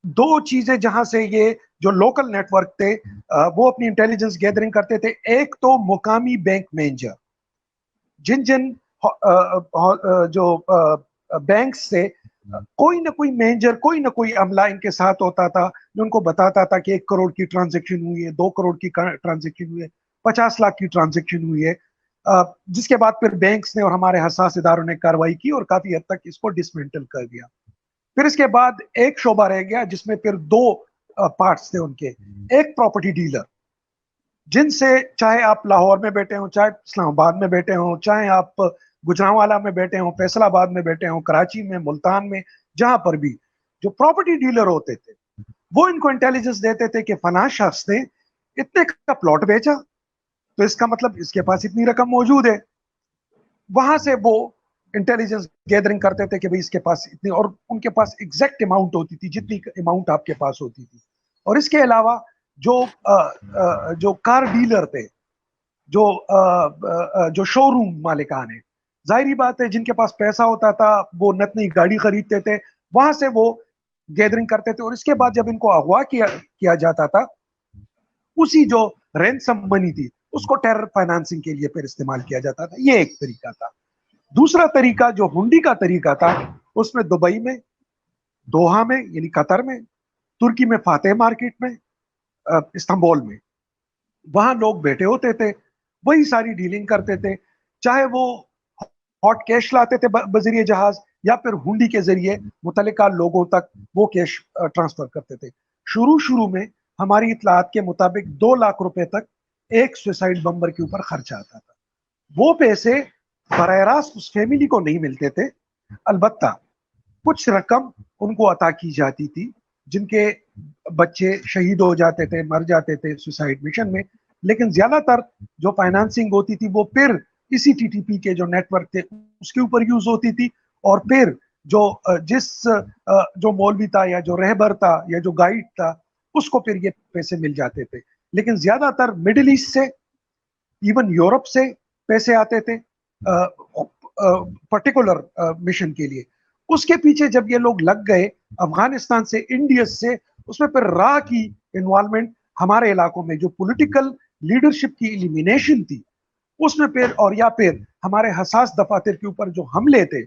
दो चीजें जहां से ये जो लोकल नेटवर्क थे वो अपनी इंटेलिजेंस गैदरिंग करते थे। एक तो मुकामी बैंक मैनेजर, जिन जिन जो बैंक से कोई ना कोई मैनेजर, कोई ना कोई अमला इनके साथ होता था जो उनको बताता था कि 1 करोड़ की ट्रांजैक्शन हुई है, 2 करोड़ की ट्रांजैक्शन हुई है, 50 लाख की ट्रांजैक्शन हुई है, जिसके बाद फिर बैंक्स ने और हमारे हसास इदारों ने कार्रवाई की और काफी हद तक इसको डिसमेंटल कर दिया। फिर इसके बाद एक शोबा रह गया जिसमें फिर दो पार्ट्स थे उनके। एक प्रॉपर्टी डीलर, जिनसे चाहे आप लाहौर में बैठे हो, चाहे इस्लामाबाद में बैठे हो, चाहे आप गुजरांवाला में बैठे हो, फैसलाबाद में बैठे हो, कराची में, मुल्तान में, जहां पर भी जो प्रॉपर्टी डीलर होते थे वो इनको इंटेलिजेंस देते थे कि फलां शख्स ने इतने का प्लॉट बेचा तो इसका मतलब इसके पास इतनी रकम मौजूद है। वहां से वो इंटेलिजेंस गैदरिंग करते थे कि भाई इसके पास इतनी, और उनके पास एग्जैक्ट अमाउंट होती थी जितनी अमाउंट आपके पास होती थी। और इसके अलावा जो कार डीलर थे, जो शोरूम मालिकान है, जाहिर बात है जिनके पास पैसा होता था वो नत नई गाड़ी खरीदते थे, वहां से वो गैदरिंग करते थे, और इसके बाद जब इनको अगवा किया जाता था, उसी जो रैंसम मनी थी उसको टेरर फाइनेंसिंग के लिए फिर इस्तेमाल किया जाता था। ये एक तरीका था। दूसरा तरीका जो हुंडी का तरीका था, उसमें दुबई में, दोहा में यानी कतर में, तुर्की में फातेह मार्केट में, इस्तांबुल में, वहां लोग बैठे होते थे, वही सारी डीलिंग करते थे, चाहे वो हॉट कैश लाते थे बजरिए जहाज, या फिर हुंडी के जरिए मुतल्लिका लोगों तक वो कैश ट्रांसफर करते थे। शुरू शुरू में हमारी इतलात के मुताबिक 2 लाख रुपए तक एक सुसाइड बम्बर के ऊपर खर्चा आता था। वो पैसे बराह रास्त उस फैमिली को नहीं मिलते थे, अलबत्ता कुछ रकम उनको अता की जाती थी जिनके बच्चे शहीद हो जाते थे, मर जाते थे सुसाइड मिशन में। लेकिन ज्यादातर जो फाइनेंसिंग होती थी वो फिर इसी टीटीपी के जो नेटवर्क थे उसके ऊपर यूज होती थी, और फिर जो मौलवी था या जो रहबर था या जो गाइड था उसको फिर ये पैसे मिल जाते थे। लेकिन ज्यादातर मिडिल ईस्ट से, इवन यूरोप से पैसे आते थे पर्टिकुलर मिशन के लिए। उसके पीछे जब ये लोग लग गए अफगानिस्तान से, इंडिया से, उसमें फिर राह की इन्वॉल्वमेंट हमारे इलाकों में जो पॉलिटिकल लीडरशिप की एलिमिनेशन थी उसमें फिर, और या फिर हमारे हसास दफातर के ऊपर जो हमले थे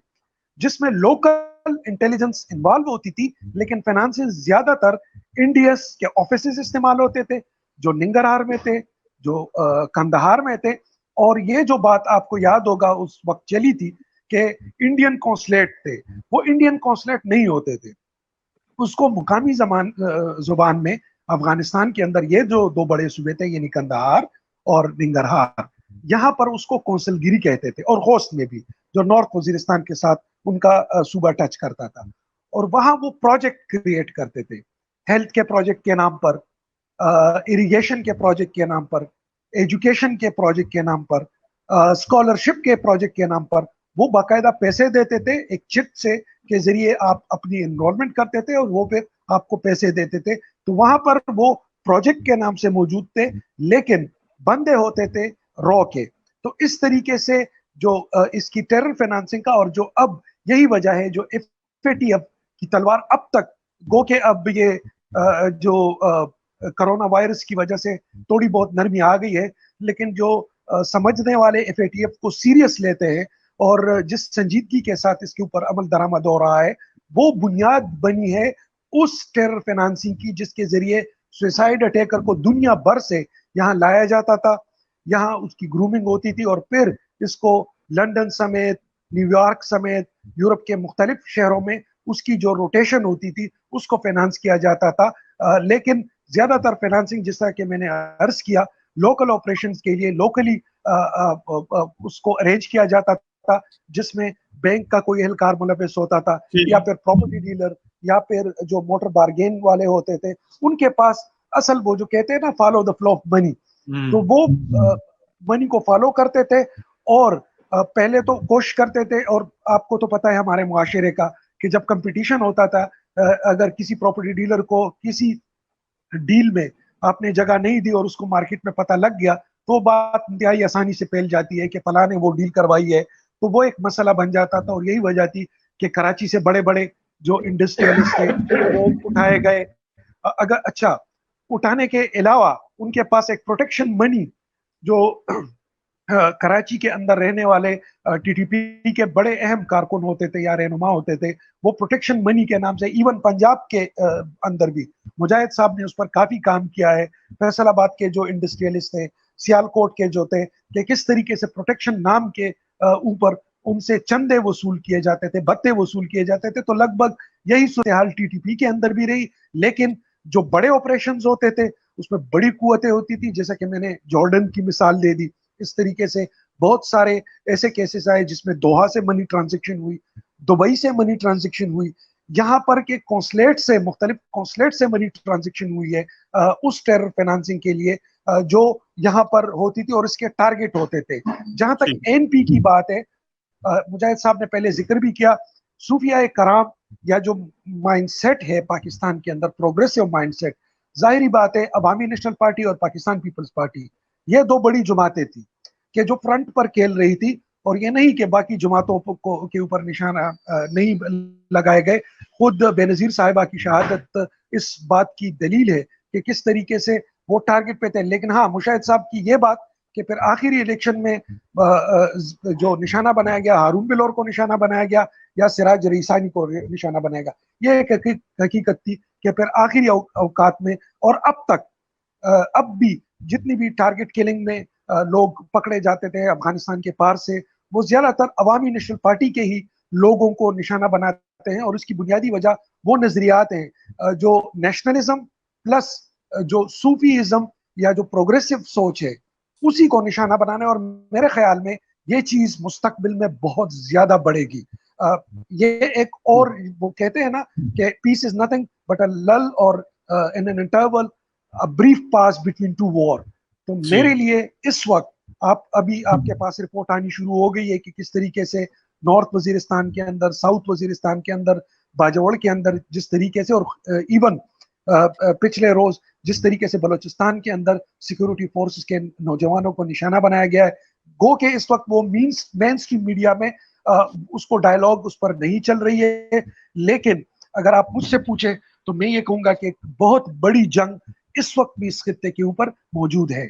जिसमें लोकल इंटेलिजेंस इन्वॉल्व होती थी, लेकिन फाइनेंसेस ज्यादातर इंडियस के ऑफिसेस इस्तेमाल होते थे जो निंगरहार में थे, जो कंदहार में थे। और ये जो बात आपको याद होगा उस वक्त चली थी कि इंडियन कॉन्सुलेट थे, वो इंडियन कॉन्सुलेट नहीं होते थे, उसको मुकामी जुबान में अफगानिस्तान के अंदर ये जो 2 बड़े सूबे थे यानी कंदहार और निंगरहार, यहाँ पर उसको कौंसलगिरी कहते थे, और होस्ट में भी जो नॉर्थ वजीरिस्तान के साथ उनका सूबा टच करता था। और वहां वो प्रोजेक्ट क्रिएट करते थे, हेल्थ के प्रोजेक्ट के नाम पर, इरिगेशन के प्रोजेक्ट के नाम पर, एजुकेशन के प्रोजेक्ट के नाम पर, स्कॉलरशिप के प्रोजेक्ट के नाम पर। वो बाकायदा पैसे देते थे, एक चिट से के जरिए आप अपनी एनरोलमेंट करते थे और वो फिर आपको पैसे देते थे। तो वहां पर वो प्रोजेक्ट के नाम से मौजूद थे, लेकिन बंदे होते थे रॉ के। तो इस तरीके से जो इसकी टेरर फाइनेंसिंग का, और जो अब यही वजह है जो एफएटीएफ की तलवार अब तक, गो के अब ये जो कोरोना वायरस की वजह से थोड़ी बहुत नरमी आ गई है, लेकिन जो समझने वाले एफएटीएफ को सीरियस लेते हैं और जिस संजीदगी के साथ इसके ऊपर अमल दरामद हो रहा है, वो बुनियाद बनी है उस टेरर फाइनेंसिंग की जिसके जरिए सुसाइड अटैकर को दुनिया भर से यहाँ लाया जाता था, यहाँ उसकी ग्रूमिंग होती थी, और फिर इसको लंदन समेत, न्यूयॉर्क समेत, यूरोप के मुख्तलिफ शहरों में उसकी जो रोटेशन होती थी उसको फाइनेंस किया जाता था। लेकिन ज्यादातर फाइनेंसिंग, जिस तरह के मैंने अर्ज किया, लोकल ऑपरेशंस के लिए लोकली उसको अरेंज किया जाता था, जिसमें बैंक का कोई एहलकार मुलविस होता था, या फिर प्रॉपर्टी डीलर, या फिर जो मोटर बार्गेन वाले होते थे, उनके पास असल वो जो कहते हैं ना follow the flow of money, तो वो मनी को फॉलो करते थे। और पहले तो कोशिश करते थे, और आपको तो पता है हमारे मुआशरे का कि जब कंपटीशन होता था, अगर किसी प्रॉपर्टी डीलर को किसी डील में आपने जगह नहीं दी और उसको मार्केट में पता लग गया, तो बात इंतहाई आसानी से फैल जाती है कि फलां ने वो डील करवाई है, तो वो एक मसला बन जाता था। और यही वजह थी कि कराची से बड़े बड़े जो इंडस्ट्रियलिस्ट थे वो उठाए गए। अगर अच्छा, उठाने के अलावा उनके पास एक प्रोटेक्शन मनी, जो कराची के अंदर रहने वाले टीटीपी के बड़े अहम कारकुन होते थे या रहनुमा होते थे, वो प्रोटेक्शन मनी के नाम से, इवन पंजाब के अंदर भी मुजाहिद साहब ने उस पर काफी काम किया है। फैसलाबाद के जो इंडस्ट्रियलिस्ट थे, सियालकोट के जो थे, कि किस तरीके से प्रोटेक्शन नाम के ऊपर उनसे चंदे वसूल किए जाते थे, भत्ते वसूल किए जाते थे। तो लगभग यही सूरत हाल टीटीपी के अंदर भी रही। लेकिन जो बड़े ऑपरेशन होते थे उसमें बड़ी कुव्वतें होती थी, जैसा कि मैंने जॉर्डन की मिसाल दे दी। इस तरीके से बहुत सारे ऐसे केसेस आए जिसमें दोहा से मनी ट्रांजैक्शन हुई, दुबई से मनी ट्रांजैक्शन हुई, यहाँ पर के कॉन्सुलेट से, मुख्तलिफ कॉन्सुलेट से मनी ट्रांजैक्शन हुई है उस टेरर फाइनेंसिंग के लिए जो यहाँ पर होती थी, और इसके टारगेट होते थे। जहां तक एनपी की बात है, मुजाहिद साहब ने पहले जिक्र भी किया, सूफिया कराम या जो माइंडसेट है पाकिस्तान के अंदर, प्रोग्रेसिव माइंडसेट, जाहिरी बात है अवामी नेशनल पार्टी और पाकिस्तान पीपल्स पार्टी, ये 2 बड़ी जमातें थी कि जो फ्रंट पर खेल रही थी, اور یہ نہیں کہ باقی جماعتوں کے اوپر نشانہ نہیں لگائے گئے. خود بے نظیر صاحبہ کی شہادت اس بات کی دلیل ہے کہ کس طریقے سے وہ ٹارگٹ پہ تھے. لیکن ہاں مشاہد صاحب کی یہ بات کہ پھر آخری الیکشن میں جو نشانہ بنایا گیا ہارون بلور کو نشانہ بنایا گیا یا سراج رئیسانی کو نشانہ بنایا گیا, یہ ایک حقیقت تھی کہ پھر آخری اوقات میں اور اب تک اب بھی جتنی بھی ٹارگٹ کلنگ میں لوگ پکڑے جاتے تھے افغانستان کے پار سے, وہ زیادہ تر عوامی نیشنل پارٹی کے ہی لوگوں کو نشانہ بناتے ہیں. اور اس کی بنیادی وجہ وہ نظریات ہیں جو نیشنلزم پلس جو صوفیزم یا جو پروگریسو سوچ ہے اسی کو نشانہ بنانا ہے. اور میرے خیال میں یہ چیز مستقبل میں بہت زیادہ بڑھے گی. یہ ایک اور وہ کہتے ہیں نا کہ پیس از نتھنگ بٹ اے لل اور in an interval a brief pause between two war. تو میرے لیے اس وقت ابھی آپ کے پاس رپورٹ آنی شروع ہو گئی ہے کہ کس طریقے سے نارتھ وزیرستان کے اندر, ساؤتھ وزیرستان کے اندر, باجوڑ کے اندر جس طریقے سے, اور ایون پچھلے روز جس طریقے سے بلوچستان کے اندر سیکورٹی فورسز کے نوجوانوں کو نشانہ بنایا گیا ہے. گو کہ اس وقت وہ مین اسٹریم میڈیا میں اس کو ڈائلاگ اس پر نہیں چل رہی ہے, لیکن اگر آپ مجھ سے پوچھیں تو میں یہ کہوں گا کہ ایک بہت بڑی جنگ اس وقت بھی اس خطے کے اوپر موجود ہے.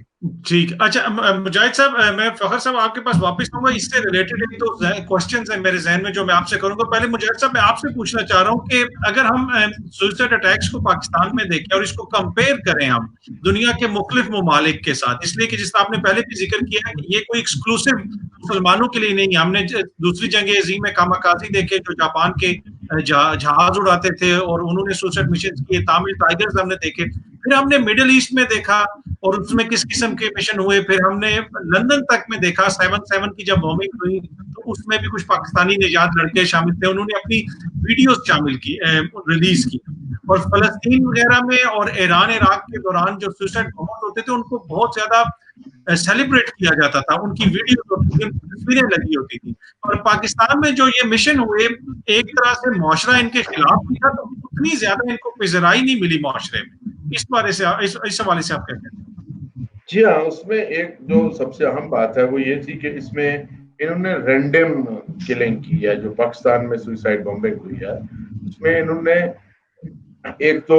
ٹھیک, اچھا مجاہد صاحب, میں فخر صاحب آپ کے پاس واپس آؤں گا. اس سے ریلیٹڈ ایک تو کوسچنز ہیں میرے ذہن میں جو میں آپ سے کروں گا. پہلے مجاہد صاحب میں آپ سے پوچھنا چاہ رہا ہوں کہ اگر ہم سوسائڈ اٹیکس کو پاکستان میں دیکھیں اور اس کو کمپیئر کریں ہم دنیا کے مختلف ممالک کے ساتھ, اس لیے کہ جس طرح آپ نے پہلے بھی ذکر کیا ہے کہ یہ کوئی ایکسکلوسیو مسلمانوں کے لیے نہیں ہے. ہم نے دوسری جنگ عظیم میں کاماکازی دیکھے جو جاپان کے جہاز اڑاتے تھے اور انہوں نے سوسائڈ مشن کیے, تامل ٹائیگرز ہم نے دیکھے, پھر ہم نے مڈل ایسٹ میں دیکھا اور اس میں کس قسم کے مشن ہوئے, پھر ہم نے لندن تک میں دیکھا 7/7 کی جب بومنگ ہوئی تو اس میں بھی کچھ پاکستانی نژاد لڑکے شامل تھے, انہوں نے اپنی ویڈیوز شامل کی, ریلیز کی. اور فلسطین وغیرہ میں اور ایران عراق کے دوران جو سوسائڈ بمز ہوتے تھے ان کو بہت زیادہ سیلیبریٹ کیا جاتا تھا, ان کی ویڈیوز تصویریں لگی ہوتی تھی. اور پاکستان میں جو یہ مشن ہوئے ایک طرح سے معاشرہ ان کے خلاف بھی تھا, تو اتنی زیادہ ان کو پذیرائی نہیں ملی معاشرے میں. اس بارے سے اس حوالے سے آپ کہتے ہیں؟ جی ہاں, اس میں ایک جو سب سے اہم بات ہے وہ یہ تھی کہ اس میں انہوں نے رینڈم کلنگ کی ہے. جو پاکستان میں سوئسائڈ بمبنگ ہوئی ہے اس میں انہوں نے ایک تو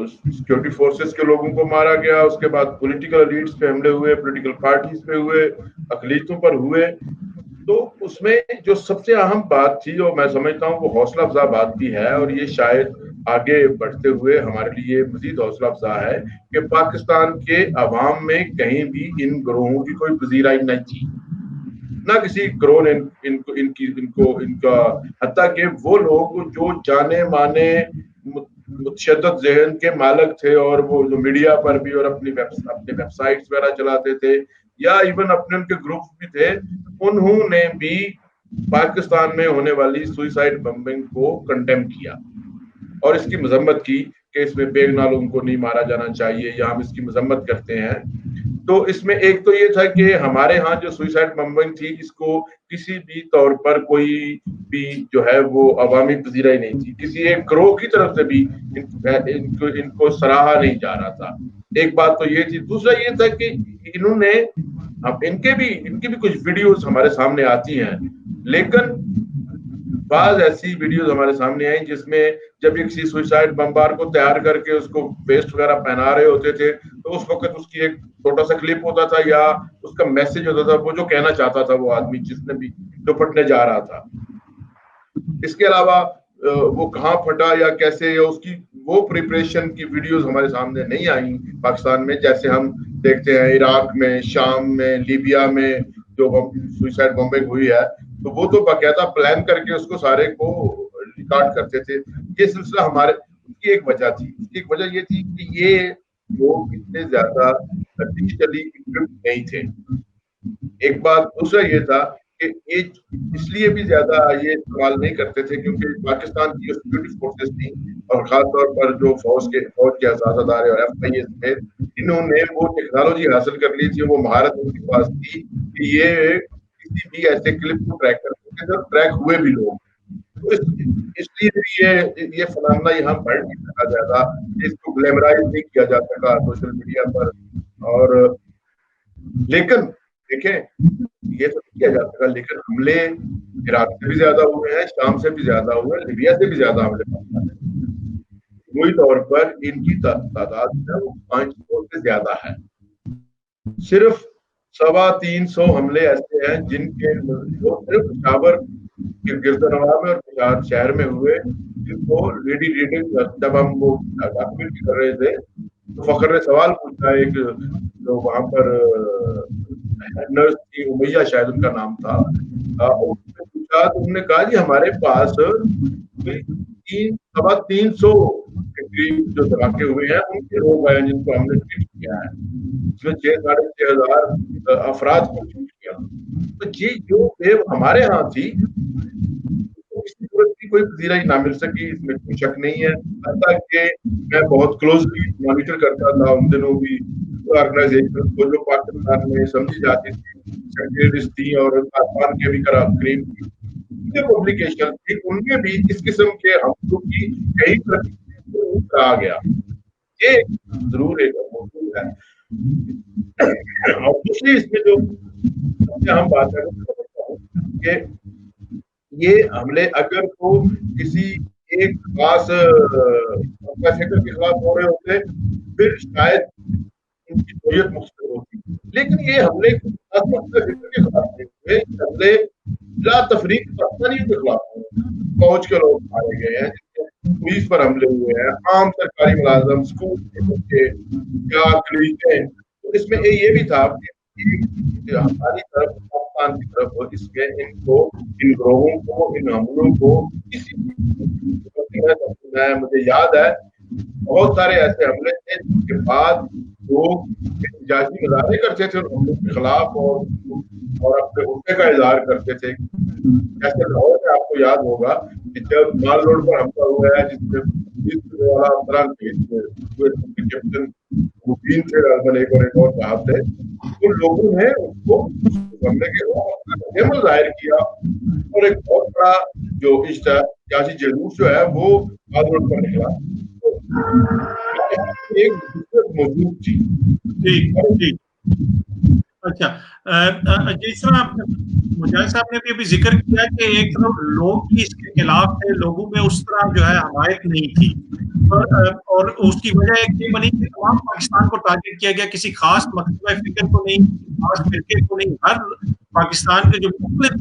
سیکورٹی فورسز کے لوگوں کو مارا گیا, اس کے بعد پولیٹیکل لیڈز پہ حملے ہوئے, پولیٹیکل پارٹیز پہ ہوئے, اقلیتوں پر ہوئے. تو اس میں جو سب سے اہم بات تھی اور میں سمجھتا ہوں وہ حوصلہ افزا بات بھی ہے, اور یہ شاید آگے بڑھتے ہوئے ہمارے لیے مزید حوصلہ افزا ہے کہ پاکستان کے عوام میں کہیں بھی ان گروہوں کی کوئی پذیرائی نہیں تھی, نہ کسی گروہ نے ان کا, حتیٰ کہ وہ لوگ جو جانے مانے متشدد ذہن کے مالک تھے اور وہ جو میڈیا پر بھی اور اپنے ویب سائٹس وغیرہ چلاتے تھے یا ایون اپنے ان کے گروپس بھی تھے, انہوں نے بھی پاکستان میں ہونے والی سوئسائڈ بمبنگ کو کنڈیم کیا اور اس کی مذمت کی کہ اس میں بے گناہ لوگوں کو نہیں مارا جانا چاہیے, یا ہم اس کی مذمت کرتے ہیں. تو اس میں ایک تو یہ تھا کہ ہمارے ہاں جو سوئسائڈ بمبنگ تھی اس کو کسی بھی طور پر کوئی بھی جو ہے وہ عوامی پذیرائی نہیں تھی, کسی ایک گروہ کی طرف سے بھی ان کو سراہا نہیں جا رہا تھا. ایک بات تو یہ تھی. دوسرا یہ تھا کہ انہوں نے ان کی بھی کچھ ویڈیوز ہمارے سامنے آتی ہیں, لیکن بعض ایسی ویڈیوز ہمارے سامنے آئیں جس میں جب یہ کسی سوئسائڈ بمبار کو تیار کر کے اس کو ویسٹ وغیرہ پہنا رہے ہوتے تھے تو اس وقت اس کی ایک چھوٹا سا کلپ ہوتا تھا یا اس کا میسج ہوتا تھا, وہ جو کہنا چاہتا تھا وہ آدمی جس نے بھی جو پھٹنے جا رہا تھا. اس کے علاوہ وہ کہاں پھٹا یا کیسے, یا اس کی وہ پریپریشن کی ویڈیوز ہمارے سامنے نہیں آئیں پاکستان میں, جیسے ہم دیکھتے ہیں عراق میں, شام میں, لیبیا میں جو سوئسائڈ بمبنگ ہوئی ہے تو وہ تو باقاعدہ پلان کر کے اس کو سارے کو ریکارڈ کرتے تھے. یہ سلسلہ ہمارے کی ایک وجہ تھی. اس کی ایک وجہ یہ تھی کہ یہ لوگ اتنے زیادہ ڈیجیٹلی اکوپڈ نہیں تھے. ایک بات. دوسرا یہ تھا کہ یہ اس لیے بھی زیادہ یہ استعمال نہیں کرتے تھے کیونکہ پاکستان کی جو سیکورٹی فورسز تھیں اور خاص طور پر جو فوج کے اعزاز ادارے اور FIA تھے, انہوں نے وہ ٹیکنالوجی حاصل کر لی تھی, وہ مہارت ان کے پاس تھی کہ یہ کسی بھی ایسے کلپ کو ٹریک کر سکتے تھے, ٹریک ہوئے بھی لوگ. اس لیے بھی یہ فنامنا یہاں بڑھ نہیں سکا زیادہ, اس کو گلیمرائز نہیں کیا جا سکا سوشل میڈیا پر. اور لیکن देखें, ये तो किया जा सका, लेकिन हमले इराक से भी ज्यादा हुए हैं, शाम से भी ज्यादा हुए हैं, लिबिया से भी ज्यादा हमले मजमूई तौर पर इनकी तादाद है वो 500 से ज्यादा है। सिर्फ 350 हमले ऐसे हैं जिनके जो सिर्फ पेशावर के गिरदनवा में और पेशावर शहर में हुए, जिनको लेडी रीडिंग जब हम वो डॉक्यूमेंट्री कर रहे थे तो फखर ने सवाल पूछा, एक जो वहां पर नर्स थी, उमैया शायद उनका नाम था, उसने पूछा तो उन्होंने कहा जी हमारे पास 300 के करीब जो धमाके हुए हैं उनके लोग आए जिनको हमने ट्रीट किया है, इसमें 6,500 अफराद को ट्रीट किया। तो ये जो वेव हमारे यहाँ थी इसकी सूरत की कोई वजीरा ही ना मिल सकी, इसमें कोई शक नहीं है। हालांकि मैं बहुत क्लोजली मॉनिटर करता था उन दिनों भी ऑर्गेनाइजेशन को जो पाकिस्तान में समझी जाती थी, सेक्रेटरीज थी और तालिबान के भी करीब थी, पब्लिकेशन थी, उनमें भी इस किस्म के हमलों की कई कहा गया। ये जरूर एक मौजूद है। और दूसरी इसमें जो हम बात करें कि ये हमले अगर तो किसी एक खास फिक्र के खिलाफ हो रहे होते फिर शायद उनकी नोयत मुख्तलिफ होती, लेकिन ये हमले फिक्र के खिलाफ नहीं हुए, हमले ला तफरीक पाकिस्तानियों के खिलाफ हुए। फौज के लोग मारे गए हैं, पुलिस पर हमले हुए हैं, आम सरकारी मुलाजम, स्कूल के बच्चे या कलीसियां। तो इसमें ये भी था कि हमारी तरफ पाकिस्तान की तरफ इसके इनको इन ग्रोहों को इन हमलों को किसी मुझे याद है बहुत सारे ऐसे हमले थे जिसके बाद लोग एहतजाजी मुजाहरे करते थे उन हमलों के खिलाफ और अपने गुस्से का इजहार करते थे। जैसे लाहौर में आपको याद होगा कि जब माल रोड पर हमला हुआ है जिसमें कैप्टन मुबीन थे, एक और साहब थे, तो लोगों ने उसको हमले के खिलाफ जाहिर किया और एक बहुत बड़ा जो सियासी जुलूस जो है वो माल रोड पर निकला। एक मौजूद थी। जी अच्छा, जिस तरह मुजाहिद साहब ने भी अभी जिक्र किया कि एक तरफ लोग भी इसके खिलाफ थे, लोगों में उस तरह जो है हमायत नहीं थी और उसकी वजह एक ये बनी कि तमाम पाकिस्तान को टारगेट किया गया, किसी खास मकतबा फिक्र को नहीं, खास फिरके को नहीं, हर पाकिस्तान के जो मुख्तलिफ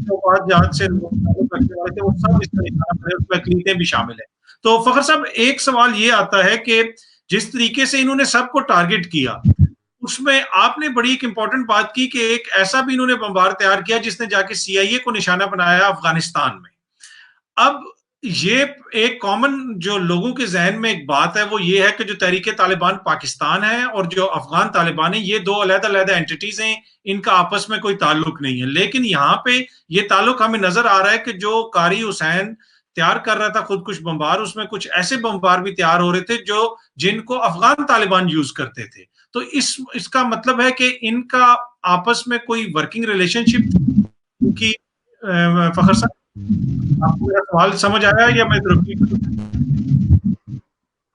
जहां से लोग रखने वाले थे वो सब इस तरह उसमें अक़लीतें भी शामिल है। तो फखर साहब एक सवाल ये आता है कि जिस तरीके से इन्होंने सबको टारगेट किया उसमें आपने बड़ी एक इंपॉर्टेंट बात की कि एक ऐसा भी इन्होंने बमबार तैयार किया जिसने जाके CIA को निशाना बनाया अफगानिस्तान में। अब ये एक कॉमन जो लोगों के जहन में एक बात है वो ये है कि जो तहरीक तालिबान पाकिस्तान है और जो अफगान तालिबान है ये दो अलग-अलग एंटिटीज हैं, इनका आपस में कोई ताल्लुक नहीं है। लेकिन यहाँ पे ये ताल्लुक हमें नजर आ रहा है कि जो कारी हुसैन तैयार कर रहा था खुदकुश बमबार, उसमें कुछ ऐसे बमबार भी तैयार हो रहे थे जो जिनको अफगान तालिबान यूज करते थे। तो इसका मतलब है कि इनका आपस में कोई वर्किंग रिलेशनशिप की। फखर साहब आपको मेरा सवाल समझ आया या मैं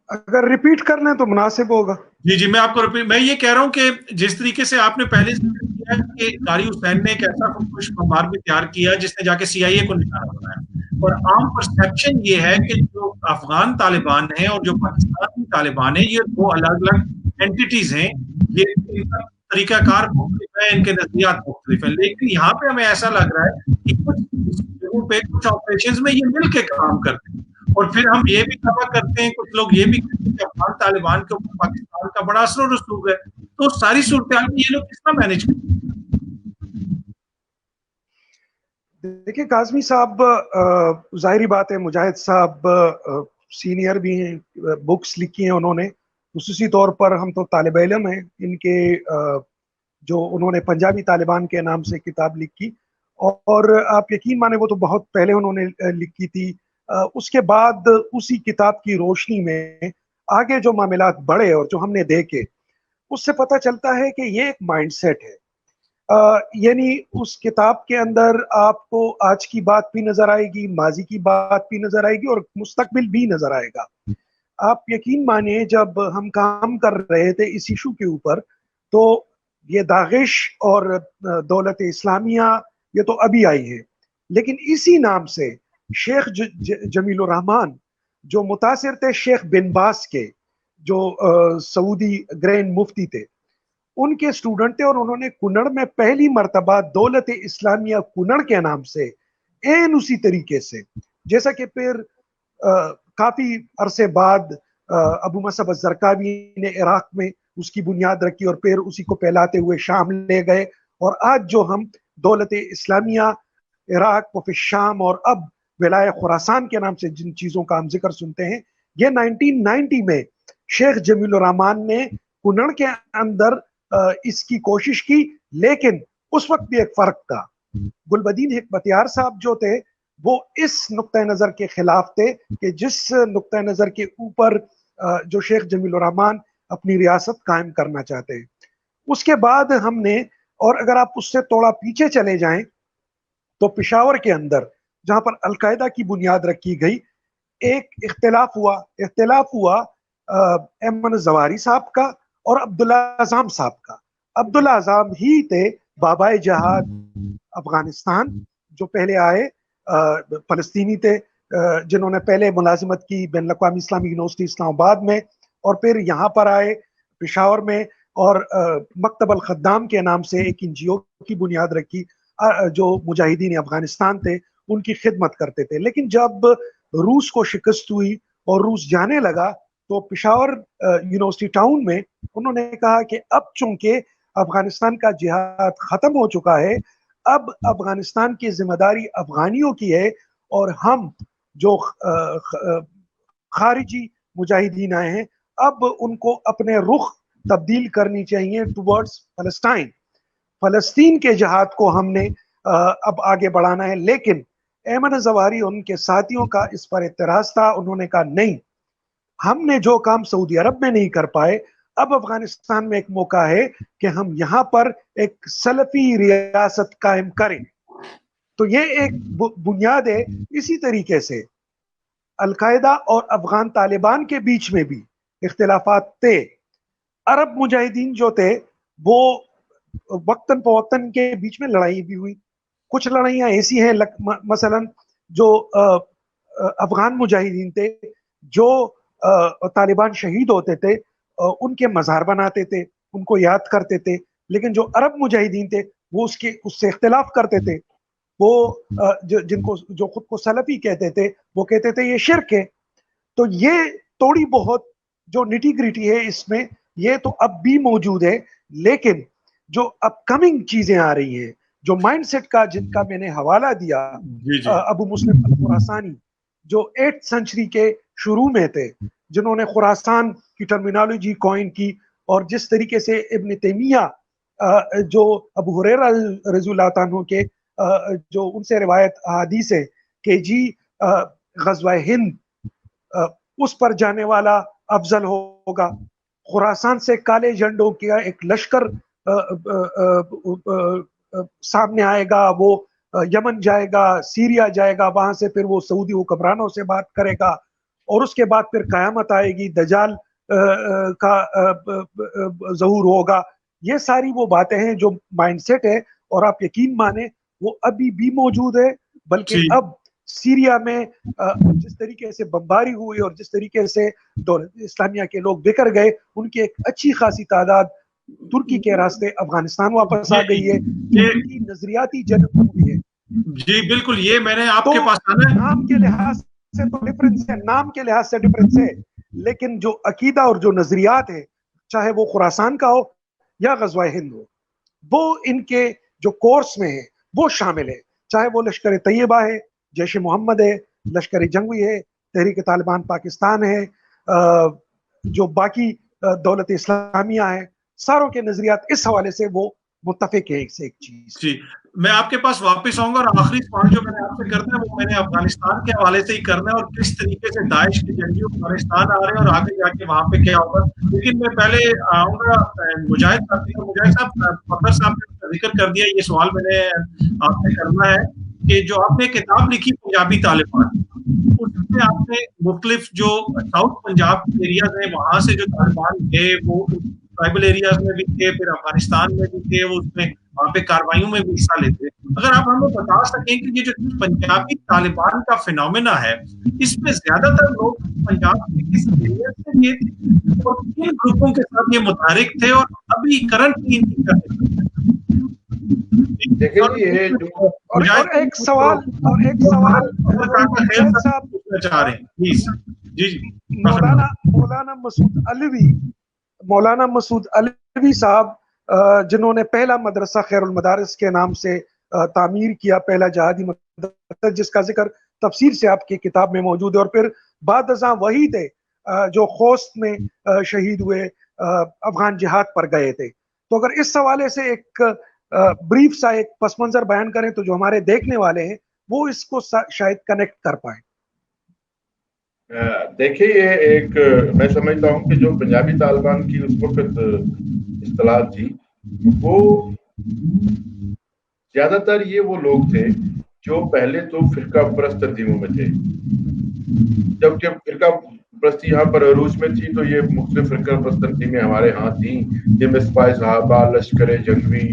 अगर रिपीट कर लें तो मुनासिब होगा। जी मैं आपको मैं ये कह रहा हूँ कि जिस तरीके से आपने पहले किया कि कारी हुसैन ने एक ऐसा खुदकुश बमबार भी तैयार किया जिसने जाके CIA को निशाना बनाया, और आम परसेप्शन ये है कि जो अफगान तालिबान है और जो पाकिस्तानी तालिबान है ये दो अलग अलग एंटिटीज हैं, ये इनका तरीकाकार मुख्तलिफ है, इनके नजरियात मुख्तलिफ है। लेकिन यहाँ पे हमें ऐसा लग रहा है कि कुछ जगहों पे कुछ ऑपरेशंस में ये मिलके काम करते हैं, और फिर हम ये भी दावा करते हैं, कुछ लोग ये भी कहते हैं कि अफगान तालिबान के ऊपर पाकिस्तान का बड़ा असर और रसूख है। तो सारी सूरत हाल ये लोग किस तरह मैनेज करते हैं? देखिए काज़मी साहब, जाहिर बात है मुजाहिद साहब सीनियर भी हैं, बुक्स लिखी हैं उन्होंने, खुसूसी तौर पर हम तो तालिब इल्म हैं, इनके जो उन्होंने पंजाबी तालिबान के नाम से किताब लिखी, और आप यकीन माने वो तो बहुत पहले उन्होंने लिखी थी। उसके बाद उसी किताब की रोशनी में आगे जो मामलात बढ़े और जो हमने देखे उससे पता चलता है कि ये एक माइंडसेट है। यानी उस किताब के अंदर आपको आज की बात भी नजर आएगी, माजी की बात भी नजर आएगी और मुस्तकबिल भी नजर आएगा। आप यकीन मानिए जब हम काम कर रहे थे इस इशू के ऊपर तो یہ داعش اور دولت اسلامیہ یہ تو ابھی آئی ہے، لیکن اسی نام سے شیخ جمیل الرحمان جو متاثر تھے شیخ بن باز کے، جو سعودی گرینڈ مفتی تھے، ان کے اسٹوڈنٹ تھے، اور انہوں نے کنڑ میں پہلی مرتبہ دولت اسلامیہ کنڑ کے نام سے این اسی طریقے سے، جیسا کہ پھر کافی عرصے بعد ابو مصعب الزرقاوی نے عراق میں اس کی بنیاد رکھی اور پھر اسی کو پھیلاتے ہوئے شام لے گئے، اور آج جو ہم دولت اسلامیہ عراق و پھر شام اور اب ولایہ خراسان کے نام سے جن چیزوں کا ہم ذکر سنتے ہیں، یہ 1990 میں شیخ جمیل الرحمان نے کنڑ کے اندر اس کی کوشش کی، لیکن اس وقت بھی ایک فرق تھا۔ گلبدین حکمتیار صاحب جو تھے وہ اس نقطہ نظر کے خلاف تھے کہ جس نقطہ نظر کے اوپر جو شیخ جمیل الرحمان اپنی ریاست قائم کرنا چاہتے ہیں۔ اس کے بعد ہم نے، اور اگر آپ اس سے تھوڑا پیچھے چلے جائیں تو پشاور کے اندر جہاں پر القاعدہ کی بنیاد رکھی گئی، ایک اختلاف ہوا ایمن زواری صاحب کا اور عبداللہ اعظم صاحب کا۔ عبداللہ اعظم ہی تھے بابائے جہاد افغانستان، جو پہلے آئے فلسطینی تھے، جنہوں نے پہلے ملازمت کی بین الاقوامی اسلامی یونیورسٹی اسلام آباد میں، اور پھر یہاں پر آئے پشاور میں، اور مکتب الخدام کے نام سے ایک NGO کی بنیاد رکھی، جو مجاہدین افغانستان تھے ان کی خدمت کرتے تھے۔ لیکن جب روس کو شکست ہوئی اور روس جانے لگا تو پشاور یونیورسٹی ٹاؤن میں انہوں نے کہا کہ اب چونکہ افغانستان کا جہاد ختم ہو چکا ہے، اب افغانستان کی ذمہ داری افغانیوں کی ہے، اور ہم جو خارجی مجاہدین آئے ہیں اب ان کو اپنے رخ تبدیل کرنی چاہیے ٹورڈز فلسطین کے جہاد کو ہم نے اب آگے بڑھانا ہے۔ لیکن ایمن زواری ان کے ساتھیوں کا اس پر اعتراض تھا، انہوں نے کہا نہیں، ہم نے جو کام سعودی عرب میں نہیں کر پائے، اب افغانستان میں ایک موقع ہے کہ ہم یہاں پر ایک سلفی ریاست قائم کریں۔ تو یہ ایک بنیاد ہے۔ اسی طریقے سے القاعدہ اور افغان طالبان کے بیچ میں بھی اختلافات تھے۔ عرب مجاہدین جو تھے وہ وقتاً فوقتاً کے بیچ میں لڑائی بھی ہوئی۔ کچھ لڑائیاں ایسی ہیں مثلا جو افغان مجاہدین تھے جو طالبان شہید ہوتے تھے ان کے مزار بناتے تھے، ان کو یاد کرتے تھے، لیکن جو عرب مجاہدین تھے وہ اس سے اختلاف کرتے تھے۔ وہ جو خود کو سلفی کہتے تھے وہ کہتے تھے یہ شرک ہے۔ تو یہ تھوڑی بہت جو نٹی گریٹی ہے اس میں، یہ تو اب بھی موجود ہے، لیکن جو اپ کمنگ چیزیں آ رہی ہیں، جو مائنڈ سیٹ کا جن کا میں نے حوالہ دیا، ابو مسلم الخراسانی جو 8th سینچری کے شروع میں تھے، جنہوں نے خراسان کی ٹرمینالوجی کوائن کی، اور جس طریقے سے ابن تیمیہ جو ابو ہریرہ رضی اللہ عنہ کے جو ان سے روایت حدیث ہے کہ جی غزوہ ہند اس پر جانے والا افضل ہوگا، خراسان سے کالے جھنڈوں کا ایک لشکر سامنے آئے گا، وہ یمن جائے گا، سیریا جائے گا، وہاں سے پھر وہ سعودی حکمرانوں سے بات کرے گا، اور اس کے بعد پھر قیامت آئے گی، دجال کا ظہور ہوگا۔ یہ ساری وہ باتیں ہیں جو مائنڈ سیٹ ہے، اور آپ یقین مانیں وہ ابھی بھی موجود ہے، بلکہ اب سیریا میں جس طریقے سے بمباری ہوئی اور جس طریقے سے دولت اسلامیہ کے لوگ بکھر گئے، ان کی ایک اچھی خاصی تعداد ترکی کے راستے افغانستان واپس آ گئی ہے۔ یہ نظریاتی جنگ ہوئی ہے۔ جی بالکل، یہ میں نے آپ کے پاس نام کے لحاظ سے تو ڈفرنس ہے، نام کے لحاظ سے ڈفرنس ہے، لیکن جو عقیدہ اور جو نظریات ہے، چاہے وہ خراسان کا ہو یا غزوہ ہند ہو، وہ ان کے جو کورس میں ہے وہ شامل ہے، چاہے وہ لشکر طیبہ ہے، جیش محمد ہے، لشکر جنگی ہے، تحریک طالبان پاکستان ہے، جو باقی دولت اسلامیہ ہے، ساروں کے نظریات اس حوالے سے وہ متفق ہے ایک سے ایک چیز۔ جی میں آپ کے پاس واپس آؤں گا، اور آخری سوال جو میں نے آپ سے کرنا ہے وہ میں نے افغانستان کے حوالے سے ہی کرنا ہے، اور کس طریقے سے داعش کے جنگی افغانستان آ رہے ہیں اور آگے جا کے وہاں پہ کیا ہوگا۔ لیکن میں پہلے آؤں گا مجاہد صاحب، فخر صاحب نے ذکر کر دیا، یہ سوال میں نے آپ سے کرنا ہے کہ جو آپ نے کتاب لکھی پنجابی طالبان، اس میں آپ نے مختلف جو ساؤتھ پنجاب ایریاز ہیں وہاں سے جو طالبان گئے وہ ट्राइबल एरियाज में भी थे, फिर अफगानिस्तान में भी थे, वो उसमें वहाँ पे कार्रवाइयों में भी हिस्सा लेते। अगर आप हमें बता सकें कि ये जो पंजाबी तालिबान का फिनोमेना है, इसमें ज्यादातर लोग पंजाब के किस एरिया से ये थे और किन ग्रुपों के साथ ये मुतहरिक थे, और अभी करंटली इनकी क्या है? देखिए ये जो और एक सवाल साहब पूछना चाह रहे हैं, प्लीज। जी जी, मौलाना मसूद अलवी साहब, जिन्होंने पहला मदरसा खैरुल मदारिस के नाम से तामीर किया, पहला जहादी मदरसा, जिसका जिक्र तफसीर से आपकी किताब में मौजूद है, और फिर बाद अज़ां वही थे जो खोस्त में शहीद हुए, अफगान जिहाद पर गए थे। तो अगर इस हवाले से एक ब्रीफ सा एक पस मंजर बयान करें तो जो हमारे देखने वाले हैं वो इसको शायद कनेक्ट कर पाए। देखिए ये एक, मैं समझता हूँ कि जो पंजाबी तालिबान की उस वक्त इस्तिलाह थी, वो ज्यादातर ये वो लोग थे जो पहले तो फिरका परस्त तंजीमों में थे। जब फिरका परस्ती यहाँ पर अरूज में थी तो ये मुख्तलिफ फिरका परस्त तंजीमें हमारे यहाँ थी, जिनमें सिपाही साहबा, लश्कर जंगवी,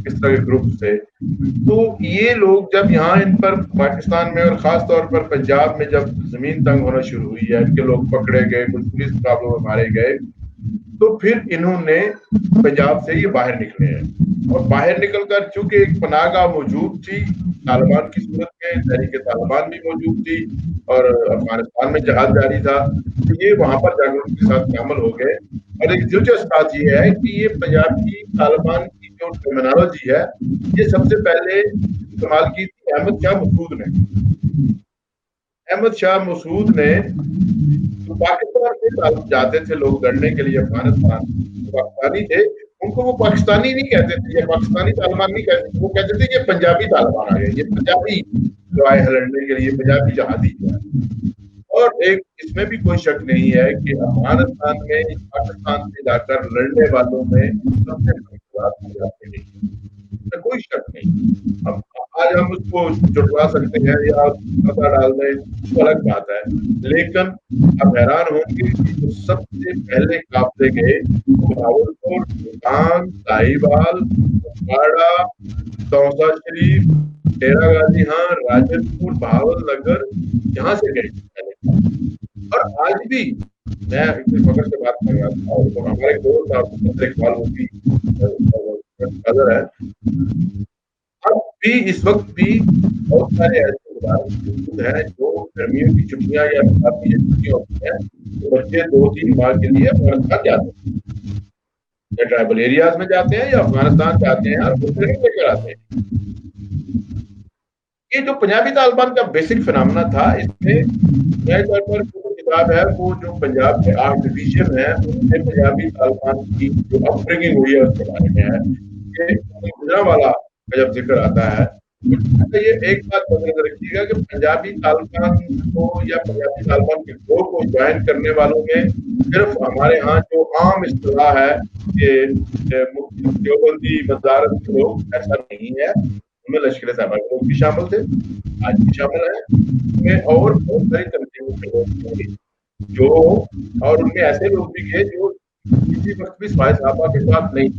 इस तरह के ग्रुप थे। तो ये लोग जब यहाँ इन पर पाकिस्तान में और ख़ास तौर पर पंजाब में जब ज़मीन तंग होना शुरू हुई है, इनके लोग पकड़े गए, कुछ पुलिस मुकाबलों में मारे गए, तो फिर इन्होंने पंजाब से ये बाहर निकले हैं। और बाहर निकलकर चूंकि एक पनाहगाह मौजूद थी तालिबान की सूरत में, तहरीक तालिबान भी मौजूद थी और अफगानिस्तान में जहाद जारी था, तो ये वहाँ पर जाकर उनके साथ शामिल हो गए। और एक दिलचस्प बात यह है कि ये पंजाब की तालिबान की जो टर्मिनोलॉजी है, ये सबसे पहले इस्तेमाल की थी अहमद शाह मसूद ने। अहमद शाह मसूद ने तो पाकिस्तान से जाते थे लोग लड़ने के लिए अफगानिस्तान, पाकिस्तानी थे, उनको वो पाकिस्तानी नहीं कहते थे, ये पाकिस्तानी तालिबान नहीं कहते थे, वो कहते थे ये पंजाबी तालिबान आ गए, ये पंजाबी जो आए हैं लड़ने के लिए, पंजाबी जहादी है। और एक इसमें भी कोई शक नहीं है कि अफगानिस्तान में पाकिस्तान से जाकर लड़ने वालों में सबसे बड़ी बात पंजाबी नहीं, कोई शक नहीं। अब आज हम उसको जुटवा सकते हैं या पता डाल दें तो अलग बात है, लेकिन आप हैरान होंगे कि जो सबसे पहले काफले गए भावलपुर, मुल्तान, साहिवाल, बाड़ा, तौसा शरीफ, डेरा गाजी, हाँ, राजनपुर, भावल नगर, यहाँ से गए पहले। और आज भी मैं फकर से बात कर रहा था और तो हमारे दोस्त इकबाल वो भी नजर है, अब भी इस वक्त भी बहुत सारे ऐसे उदाहरण हैं जो गर्मियों की छुट्टियां या बरसाती छुट्टियां होती हैं, तो बच्चे 2-3 माह के लिए अफगानिस्तान जाते हैं, या ट्राइबल एरियाज में जाते हैं या अफगानिस्तान जाते हैं और ट्रेनिंग लेकर आते हैं। ये जो पंजाबी तालिबान का बेसिक फिनोमेना था, इसमें नए तौर पर किताब है वो जो पंजाब के 8 डिवीजन है, उनमें पंजाबी तालिबान की जो अपब्रिंगिंग हुई है उसके बारे में है। ये गुजरांवाला का जब जिक्र आता है, तो ये एक बात नजर रखिएगा कि पंजाबी तालिबान को या पंजाबी तालिबान के ग्रोह को ज्वाइन करने वालों में सिर्फ हमारे यहाँ जो आम इस्तिलाह है कि देवबंदी मदारत के लोग, ऐसा नहीं है। उनमें लश्कर साहबा के लोग भी शामिल थे, आज भी शामिल है, उनमें और बहुत सारी तंजीमों के लोग थे जो, और उनमें ऐसे लोग भी थे जो किसी वक्त भी सिपाही साहबा के साथ नहीं।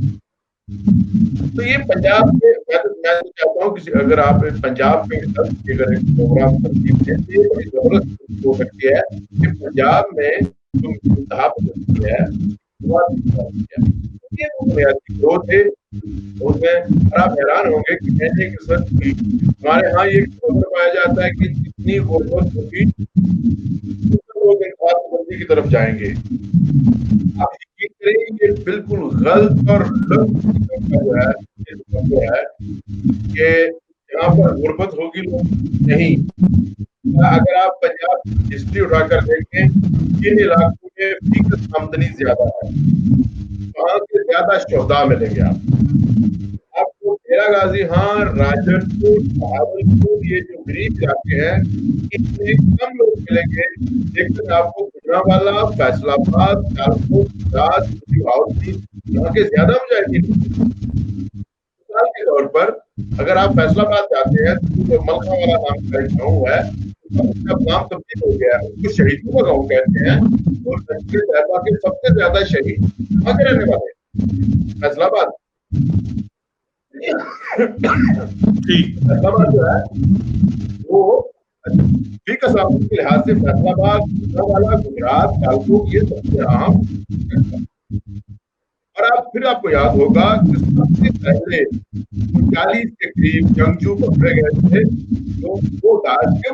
तो ये पंजाब के, मैं तो चाहता हूँ कि अगर आप पंजाब में अगर एक प्रोग्राम तंजीम है तो ये बड़ी जबरदस्त हो सकती है कि पंजाब में जो होती है ये बुनियादी ग्रोथ है उसमें। आप हैरान होंगे कि कहने की जरूरत की हमारे यहाँ ये पाया जाता है कि जितनी गुर्बत होगी लोग इंतजामबंदी की तरफ जाएंगे। आप यकीन करें ये बिल्कुल गलत और है कि यहाँ पर गुर्बत होगी लोग नहीं। अगर आप पंजाब हिस्ट्री उठाकर देखें, इन इलाकों में फीसद आमदनी ज्यादा है, वहां से ज्यादा शोहदा मिलेंगे आपको डेरा गाजी, हाँ, राजनपुर, भावलपुर, ये जो गरीब इलाके हैं इसमें कम लोग मिलेंगे, लेकिन आपको गुजरांवाला, फैसलाबाद, सियालकोट, राजपुर, यहाँ के ज्यादा मुजाहिदीन। मिसाल के तौर पर अगर आप फैसलाबाद जाते हैं तो मलखा वाला नाम का गाँव है, उसका नाम तब्दील हो गया है, उसको शहीदों का गाँव कहते हैं। और के सबसे ज्यादा शहीद वहाँ के रहने वाले फैसला आबाद जो है वो फीक असामी के लिहाज से फैसलाबाद, वाला, गुजरात, सियालकोट ये सबसे अहम। और फिर आपको याद होगा कि सबसे पहले 40 के करीब जंगजू पकड़े गए थे, तो वो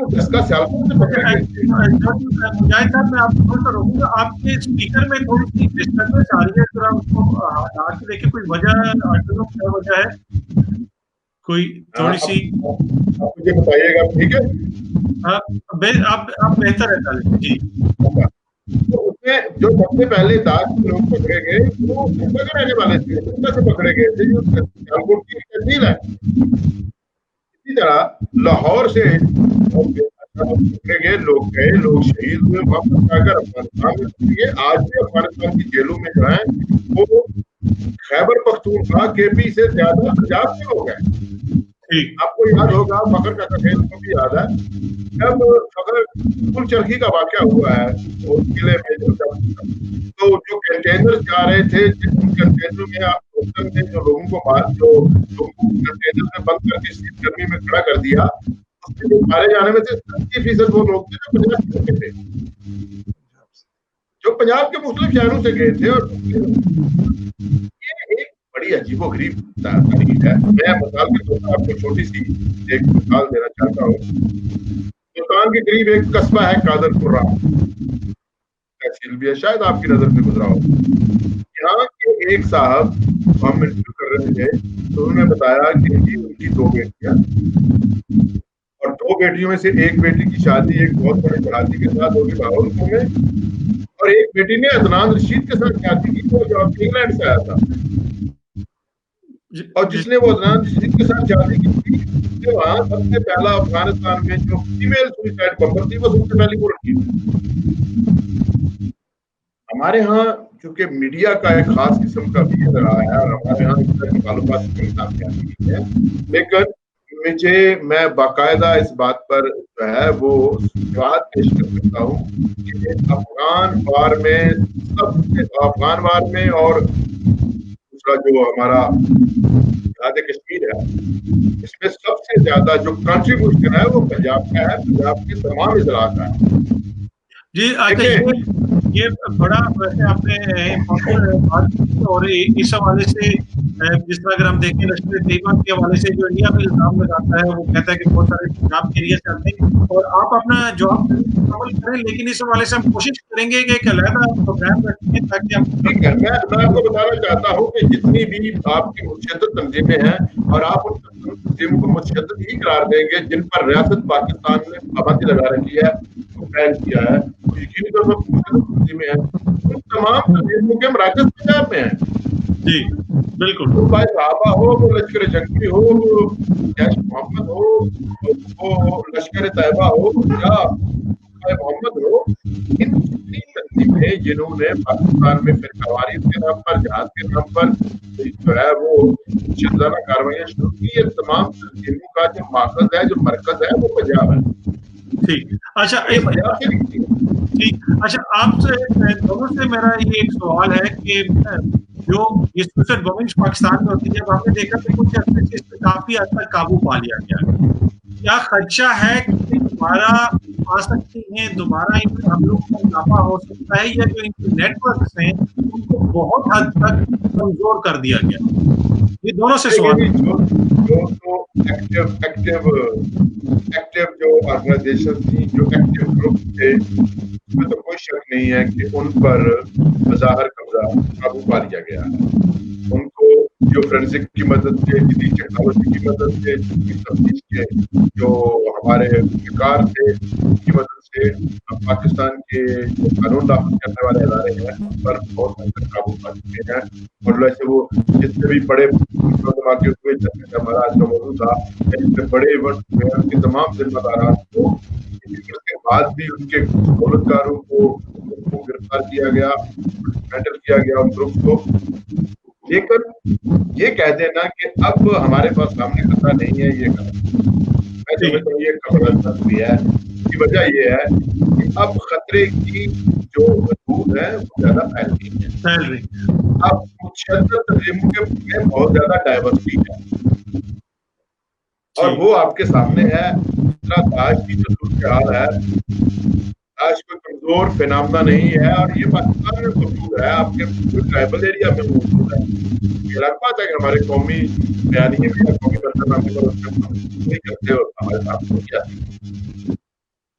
दसका सियालकोट से पकड़े गए थे। मुजाहिद साहब, मैं आपको थोड़ा सा रोकूंगा, आपके स्पीकर में थोड़ी सी डिस्टर्बेंस आ रही है, थोड़ा उसको हटा के देखिए, कोई वजह क्या वजह है, कोई थोड़ी सी आप मुझे बताइएगा, ठीक है? आप बेहतर है जी। तो उसमें जो सबसे पहले दास के लोग पकड़े गए वो दुमका के रहने वाले थे, दुमका से पकड़े गए थे, जो सियालकोट की तहसील है। इसी तरह लाहौर से पकड़े गए लोग शहीद हुए, वापस आकर अफगानिस्तान में पकड़े गए। आज भी अफगानिस्तान की जेलों में जो है वो खैबर पख्तूनख्वा केपी से ज्यादा पंजाब के लोग हैं। आपको याद होगा, फखर का सफेद को भी याद है, जब फखर पुल चरखी का वाकया हुआ है और किले में तो जो कंटेनर जा रहे थे, जिन कंटेनर में होटल ने जो लोगों को कंटेनर में बंद करके शीत गर्मी में खड़ा कर दिया, उसके मारे जाने में से 80% वो लोग थे जो पंजाब के थे, जो पंजाब के मुस्लिम शहरों से गए थे। और ये एक बड़ी अजीबोगरीब तारीख है। मैं मिसाल के तौर पर आपको छोटी सी एक मिसाल देना चाहता हूँ। सुल्तान के करीब एक कस्बा है कादरपुरा, तहसील भी है, शायद आपकी नजर में गुजरा हो। यहाँ के एक साहब हम इंटरव्यू कर रहे थे, तो उन्होंने बताया कि उनकी 2 बेटियां, और 2 बेटियों में से एक बेटी की शादी एक बहुत बड़े घराती के साथ होगी बहावलपुर में, और एक बेटी ने अदनान रशीद के साथ शादी की, जो इंग्लैंड से आया था। और जिसने वो अदनान रशीद के साथ शादी की थी, वहां सबसे पहला अफगानिस्तान में जो फीमेल सुसाइड बम्पर थी वो सबसे पहली वो लड़की थी। हमारे यहाँ चूंकि मीडिया का एक खास किस्म का भी रहा है, और हमारे यहाँ इस तरह की मालूमात सामने आती है, लेकिन मैं बाकायदा इस बात पर जो है वो बात पेश कर सकता हूँ कि अफगान वार में और दूसरा जो हमारा आजाद कश्मीर है, इसमें सबसे ज्यादा जो कंट्रीब्यूशन है वो पंजाब का है, पंजाब के तमाम इजलास का है जी। ये बड़ा वैसे आपने बात की, और इस हवाले से जिस तरह अगर हम देखें लश्कर तैयबा के हवाले से जो इंडिया में इल्जाम लगाता है, वो कहता है कि बहुत सारे पंजाब के एरिया से आते हैं, और आप अपना जवाब अमल करें, लेकिन इस हवाले से हम कोशिश करेंगे कि एक अलग प्रोग्राम रखें ताकि हम। ठीक है, मैं आपको बताना चाहता हूँ कि जितनी भी आपकी मुतशद्दिद तंजीमें हैं, और आप उन तंजीमों को मुतशद्दिद ही करार देंगे जिन पर रियासत पाकिस्तान ने पाबंदी लगा रखी है, बैन किया है, यकीनी तौर पर तंजीमें हैं, उन तमाम तंजीमों के मराकज़ पंजाब में हैं। जी बिल्कुल, वो भाई साहबा हो, वो लश्कर जंगी हो, वो जैश मोहम्मद हो, वो लश्कर तैयबा हो, या मोहम्मद हो, इन जितनी तंजीमें जिन्होंने पाकिस्तान में फिरकावारी के नाम पर, जहाद के नाम पर जो है वो शिद्दतन कार्रवाइयां शुरू की, ये तमाम तंजीमों का जो मार्कज है, जो मरकज है, वो पंजाब है। ठीक, अच्छा आपसे दोनों से मेरा ये एक सवाल है कि जो ये सुसाइड बॉम्बिंग पाकिस्तान में होती है, हमने देखा कि कुछ अर्से से इस पर काफी हद तक काबू पा लिया गया। क्या खदशा है कि दोबारा आ सकती हैं, दोबारा इन हमलों का इजाफा हो सकता है, या जो इनके नेटवर्क हैं उनको बहुत हद तक कमजोर कर दिया गया? ये दोनों से सवाल। एक्टिव जो ऑर्गेनाइजेशन थी, जो एक्टिव ग्रुप थे, उसमें तो कोई शक नहीं है कि उन पर बज़ाहिर कब्जा काबू पा लिया गया है। उनको जो फोरेंसिक की मदद से, किसी टेक्नोलॉजी की मदद से, तफ्तीश के जो हमारे शिकार थे उनकी मदद से, पाकिस्तान के जो कानून नाफिज करने वाले इदारे हैं उन पर बहुत हद तक काबू पा चुके हैं। और वैसे वो जितने भी बड़े धमाके हुए, जैसे हमारा आज का मौजूद था, जितने बड़े इवेंट हुए, उनके तमाम जिम्मेदारान को उसके बाद भी उनके दौलतकारों को गिरफ्तार किया गया, हैंडल किया गया उन ग्रुप को। लेकिन ये कह देना कि अब हमारे पास सामने खतरा नहीं है, ये मैं समझता हूँ ये खबर हुई है। इसकी वजह ये है कि अब खतरे की जो दूर है वो ज्यादा फैल रही है। अब मुतशद्दिद तंजीमों के बहुत ज्यादा डाइवर्सिटी है और वो आपके सामने है। दाश की जो सूरत हाल है, दाश कोई कमजोर फिनामिना नहीं है और ये पाकिस्तान में मौजूद है, आपके ट्राइबल एरिया में मौजूद है। ये लग पाता है कि हमारे कौमी बयानी में या कौमी बरतनामे पर नहीं करते और हमारे साथ हो गया,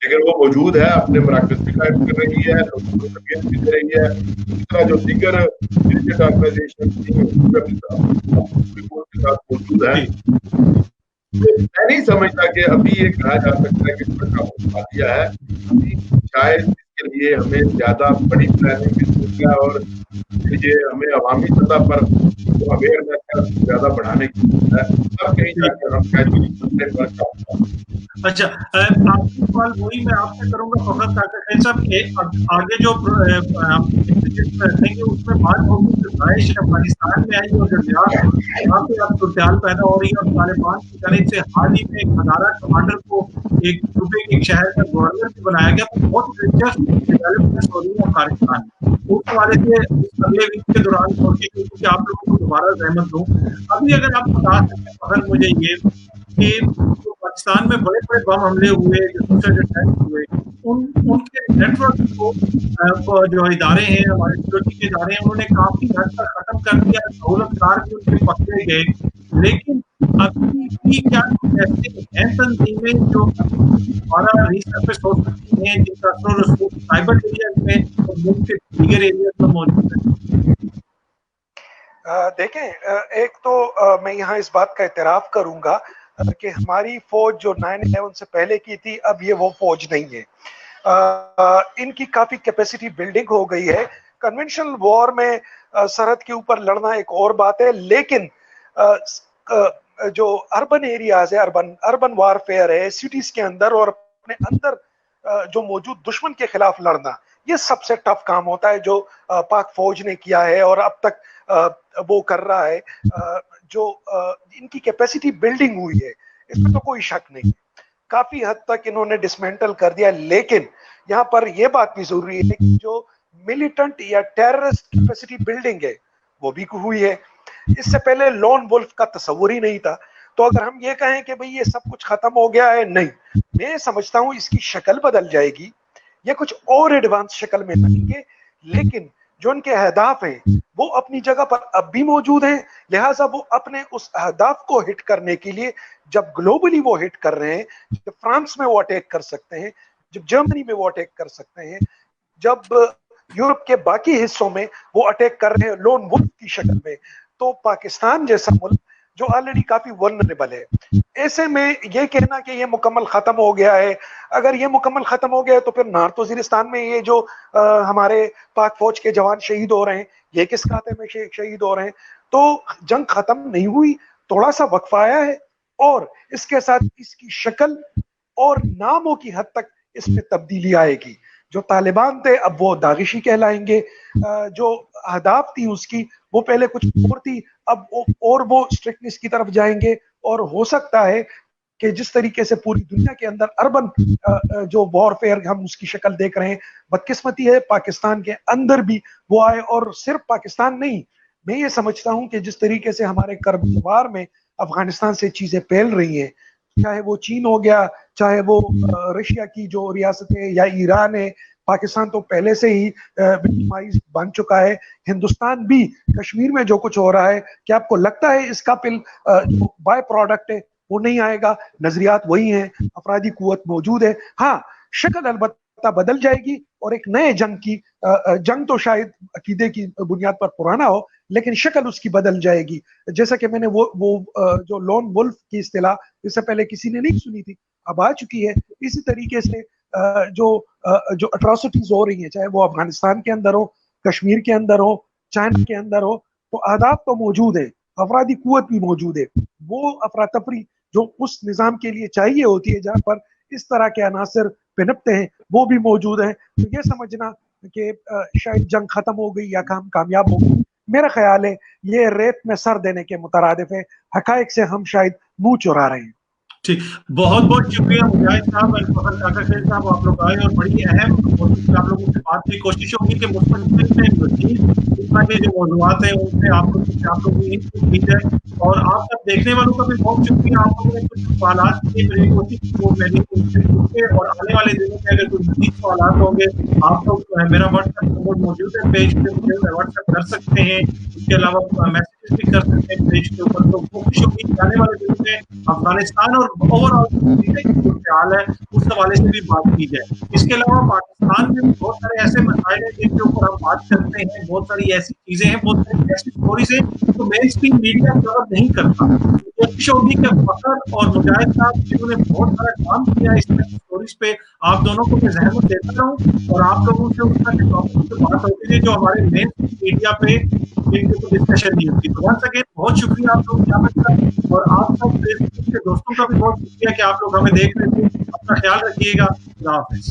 लेकिन वो मौजूद है, अपने मराकज भी कायम कर रही है, लोगों को तबीयत भी दे रही है। इस तरह जो दीगर रिलीजियस ऑर्गेनाइजेशन के साथ मौजूद है। मैं नहीं समझता कि अभी ये कहा जा सकता है कि इस पर काबू पा लिया है। अभी शायद इसके लिए हमें ज्यादा बड़ी प्लानिंग की जरूरत है और ये हमें अवामी सतह पर अवेयरनेस ज्यादा बढ़ाने की जरूरत है, तब कहीं जाकर हम शायद। अच्छा, आपकी सवाल वही मैं आपसे करूंगा फखर ताकत साहब, आगे जो रखेंगे उसमें बात होगी कि दाइश अफगानिस्तान में आई और जब यहाँ पे अब सूरत पैदा हो रही है और तालिबान की जानिब से हाल ही में एक हजारा कमांडर को एक सूबे के एक शहर का गवर्नर भी बनाया गया, तो बहुत दिलचस्प डेवलपमेंट हो रही है अफगानिस्तान में। उस हवाले से अगले वीक के दौरान क्योंकि आप लोगों को दोबारा जहमत दूं, अभी अगर आप बता सकें फखर मुझे ये कि जो पाकिस्तान में बड़े बड़े बम हमले हुए, जो सुसाइड अटैक हुए, उनके नेटवर्क को जो इदारे हैं, हमारे सिक्योरिटी के इदारे हैं, उन्होंने काफी हद तक खत्म कर दिया, सहूलतकार भी उनके पकड़े गए, लेकिन अभी भी क्या ऐसे हैं तंजीमें जो हमारा रिसर्फेस हो सकती हैं, जिनका असर रसूख साइबर एरिया में और मुल्क के दीगर एरिया में मौजूद है? देखें, एक तो मैं यहाँ इस बात का इतराफ करूंगा कि हमारी फौज जो 9/11 से पहले की थी, अब ये वो फौज नहीं है। इनकी काफी कैपेसिटी बिल्डिंग हो गई है। कन्वेंशनल वॉर में सरहद के ऊपर लड़ना एक और बात है, लेकिन जो अर्बन एरियाज है, अर्बन वारफेयर है, सिटीज के अंदर और अपने अंदर जो मौजूद दुश्मन के खिलाफ लड़ना, ये सबसे टफ काम होता है जो पाक फौज ने किया है और अब तक वो कर रहा है। जो इनकी कैपेसिटी बिल्डिंग हुई है, इसमें तो कोई शक नहीं, काफी हद तक इन्होंने डिसमेंटल कर दिया, लेकिन यहाँ पर यह बात भी जरूरी है कि जो मिलिटेंट या टेररिस्ट कैपेसिटी बिल्डिंग है वो भी हुई है। इससे पहले लॉन वुल्फ का तस्वुर ही नहीं था। तो अगर हम ये कहें कि भाई ये सब कुछ खत्म हो गया है, नहीं, मैं समझता हूं इसकी शक्ल बदल जाएगी, ये कुछ और एडवांस शक्ल में बनेंगे, लेकिन जो उनके अहदाफ हैं वो अपनी जगह पर अब भी मौजूद हैं। लिहाजा वो अपने उस अहदाफ को हिट करने के लिए जब ग्लोबली वो हिट कर रहे हैं, जब फ्रांस में वो अटैक कर सकते हैं, जब जर्मनी में वो अटैक कर सकते हैं, जब यूरोप के बाकी हिस्सों में वो अटैक कर रहे हैं लोन वुल्फ की शक्ल में, तो पाकिस्तान जैसा मुल्क जो ऑलरेडी काफी वल्नरेबल है, ऐसे में ये कहना कि ये मुकम्मल खत्म हो गया है, अगर ये मुकम्मल खत्म हो गया तो फिर नॉर्थ वजीरिस्तान में ये जो हमारे पाक फौज के जवान शहीद हो रहे हैं, ये किस खाते में शहीद हो रहे हैं? तो जंग खत्म नहीं हुई, थोड़ा सा वक्फा आया है और इसके साथ इसकी शक्ल और नामों की हद तक इसमें तब्दीली आएगी। जो तालिबान थे अब वो दागिशी कहलाएंगे, जो अहदाफ थी उसकी वो पहले कुछ और थी, अब और वो स्ट्रिक्टनेस की तरफ जाएंगे। और हो सकता है कि जिस तरीके से पूरी दुनिया के अंदर अर्बन जो वॉरफेयर हम उसकी शक्ल देख रहे हैं, बदकिस्मती है पाकिस्तान के अंदर भी वो आए। और सिर्फ पाकिस्तान नहीं, मैं ये समझता हूं कि जिस तरीके से हमारे करबवार में अफगानिस्तान से चीजें फैल रही हैं, चाहे वो चीन हो गया, चाहे वो रशिया की जो रियासतें या ईरान है, पाकिस्तान तो पहले से ही विक्टिमाइज बन चुका है। हिंदुस्तान भी कश्मीर में जो कुछ हो रहा है, क्या आपको लगता है इसका जो बाय प्रोडक्ट है वो नहीं आएगा? नजरियात वही हैं, अफरादी कुव्वत मौजूद है। हाँ, शक्ल अलबत्ता बदल जाएगी और एक नए जंग तो शायद अकीदे की बुनियाद पर पुराना हो, लेकिन शक्ल उसकी बदल जाएगी। जैसा कि मैंने वो जो लोन वुल्फ की इस्तिलाह इससे पहले किसी ने नहीं सुनी थी, अब आ चुकी है। इसी तरीके से जो अट्रॉसिटीज हो रही हैं, चाहे वो अफगानिस्तान के अंदर हो, कश्मीर के अंदर हो, चाइना के अंदर हो, तो आदाब तो मौजूद है, अफरादी कुव्वत भी मौजूद है। वो अफरा तफरी जो उस निज़ाम के लिए चाहिए होती है, जहां पर इस तरह के अनासर पिनपते हैं, वो भी मौजूद है। तो ये समझना कि शायद जंग खत्म हो गई या काम कामयाब हो गई, मेरा ख्याल है ये रेत में सर देने के मुतरादिफ है। हकायक से हम शायद मुंह चुरा रहे हैं। ठीक, बहुत बहुत शुक्रिया मुजाहिद साहब और फखर काका शेर साहब, आप लोग आए और बड़ी अहम आप लोगों से बात की। कोशिश होगी कि मुस्तक़बिल में मज़ीद इस तरह के जो मौज़ूआत हैं उनसे आप लोगों की इनपुट ली जाए। और आप सब देखने वालों का भी बहुत शुक्रिया, आप लोगों ने कुछ सवालात किए, मेरी कोशिश की वो मैंने उनसे पूछे, और आने वाले दिनों में अगर कोई मज़ीद सवालात होंगे आप लोग मेरा व्हाट्सएप नंबर मौजूद है पेज पे, मुझे व्हाट्सएप कर सकते हैं। इसके अलावा मैसेजेस भी कर सकते हैं पेज के ऊपर। तो कोशिश होगी कि आने वाले दिनों में अफगानिस्तान और ओवरऑल जो ख्याल है उस हवाले से भी बात की जाए। इसके अलावा पाकिस्तान में बहुत सारे ऐसे मसाइल हैं जिनके ऊपर हम बात करते हैं, बहुत सारी ऐसी चीजें हैं, बहुत सारी ऐसी स्टोरीज हैं तो मेन स्ट्रीम मीडिया कवर नहीं करता। कोशिश होगी कि फखर और मुजाहिद साहब जिन्होंने बहुत सारा काम किया इस तरह की स्टोरीज पे, आप दोनों को मैं जहमत देता रहूं और आप लोगों से उस तरह के टॉपिक पे बात होती है जो हमारे मेन मीडिया पे जिनकी डिस्कशन नहीं होती। तो वंस अगेन बहुत शुक्रिया आप लोगों का, और आप सब फेसबुक के दोस्तों का भी बहुत शुक्रिया कि आप लोग हमें देख रहे थे। अपना ख्याल रखिएगा। खुदा हाफिज।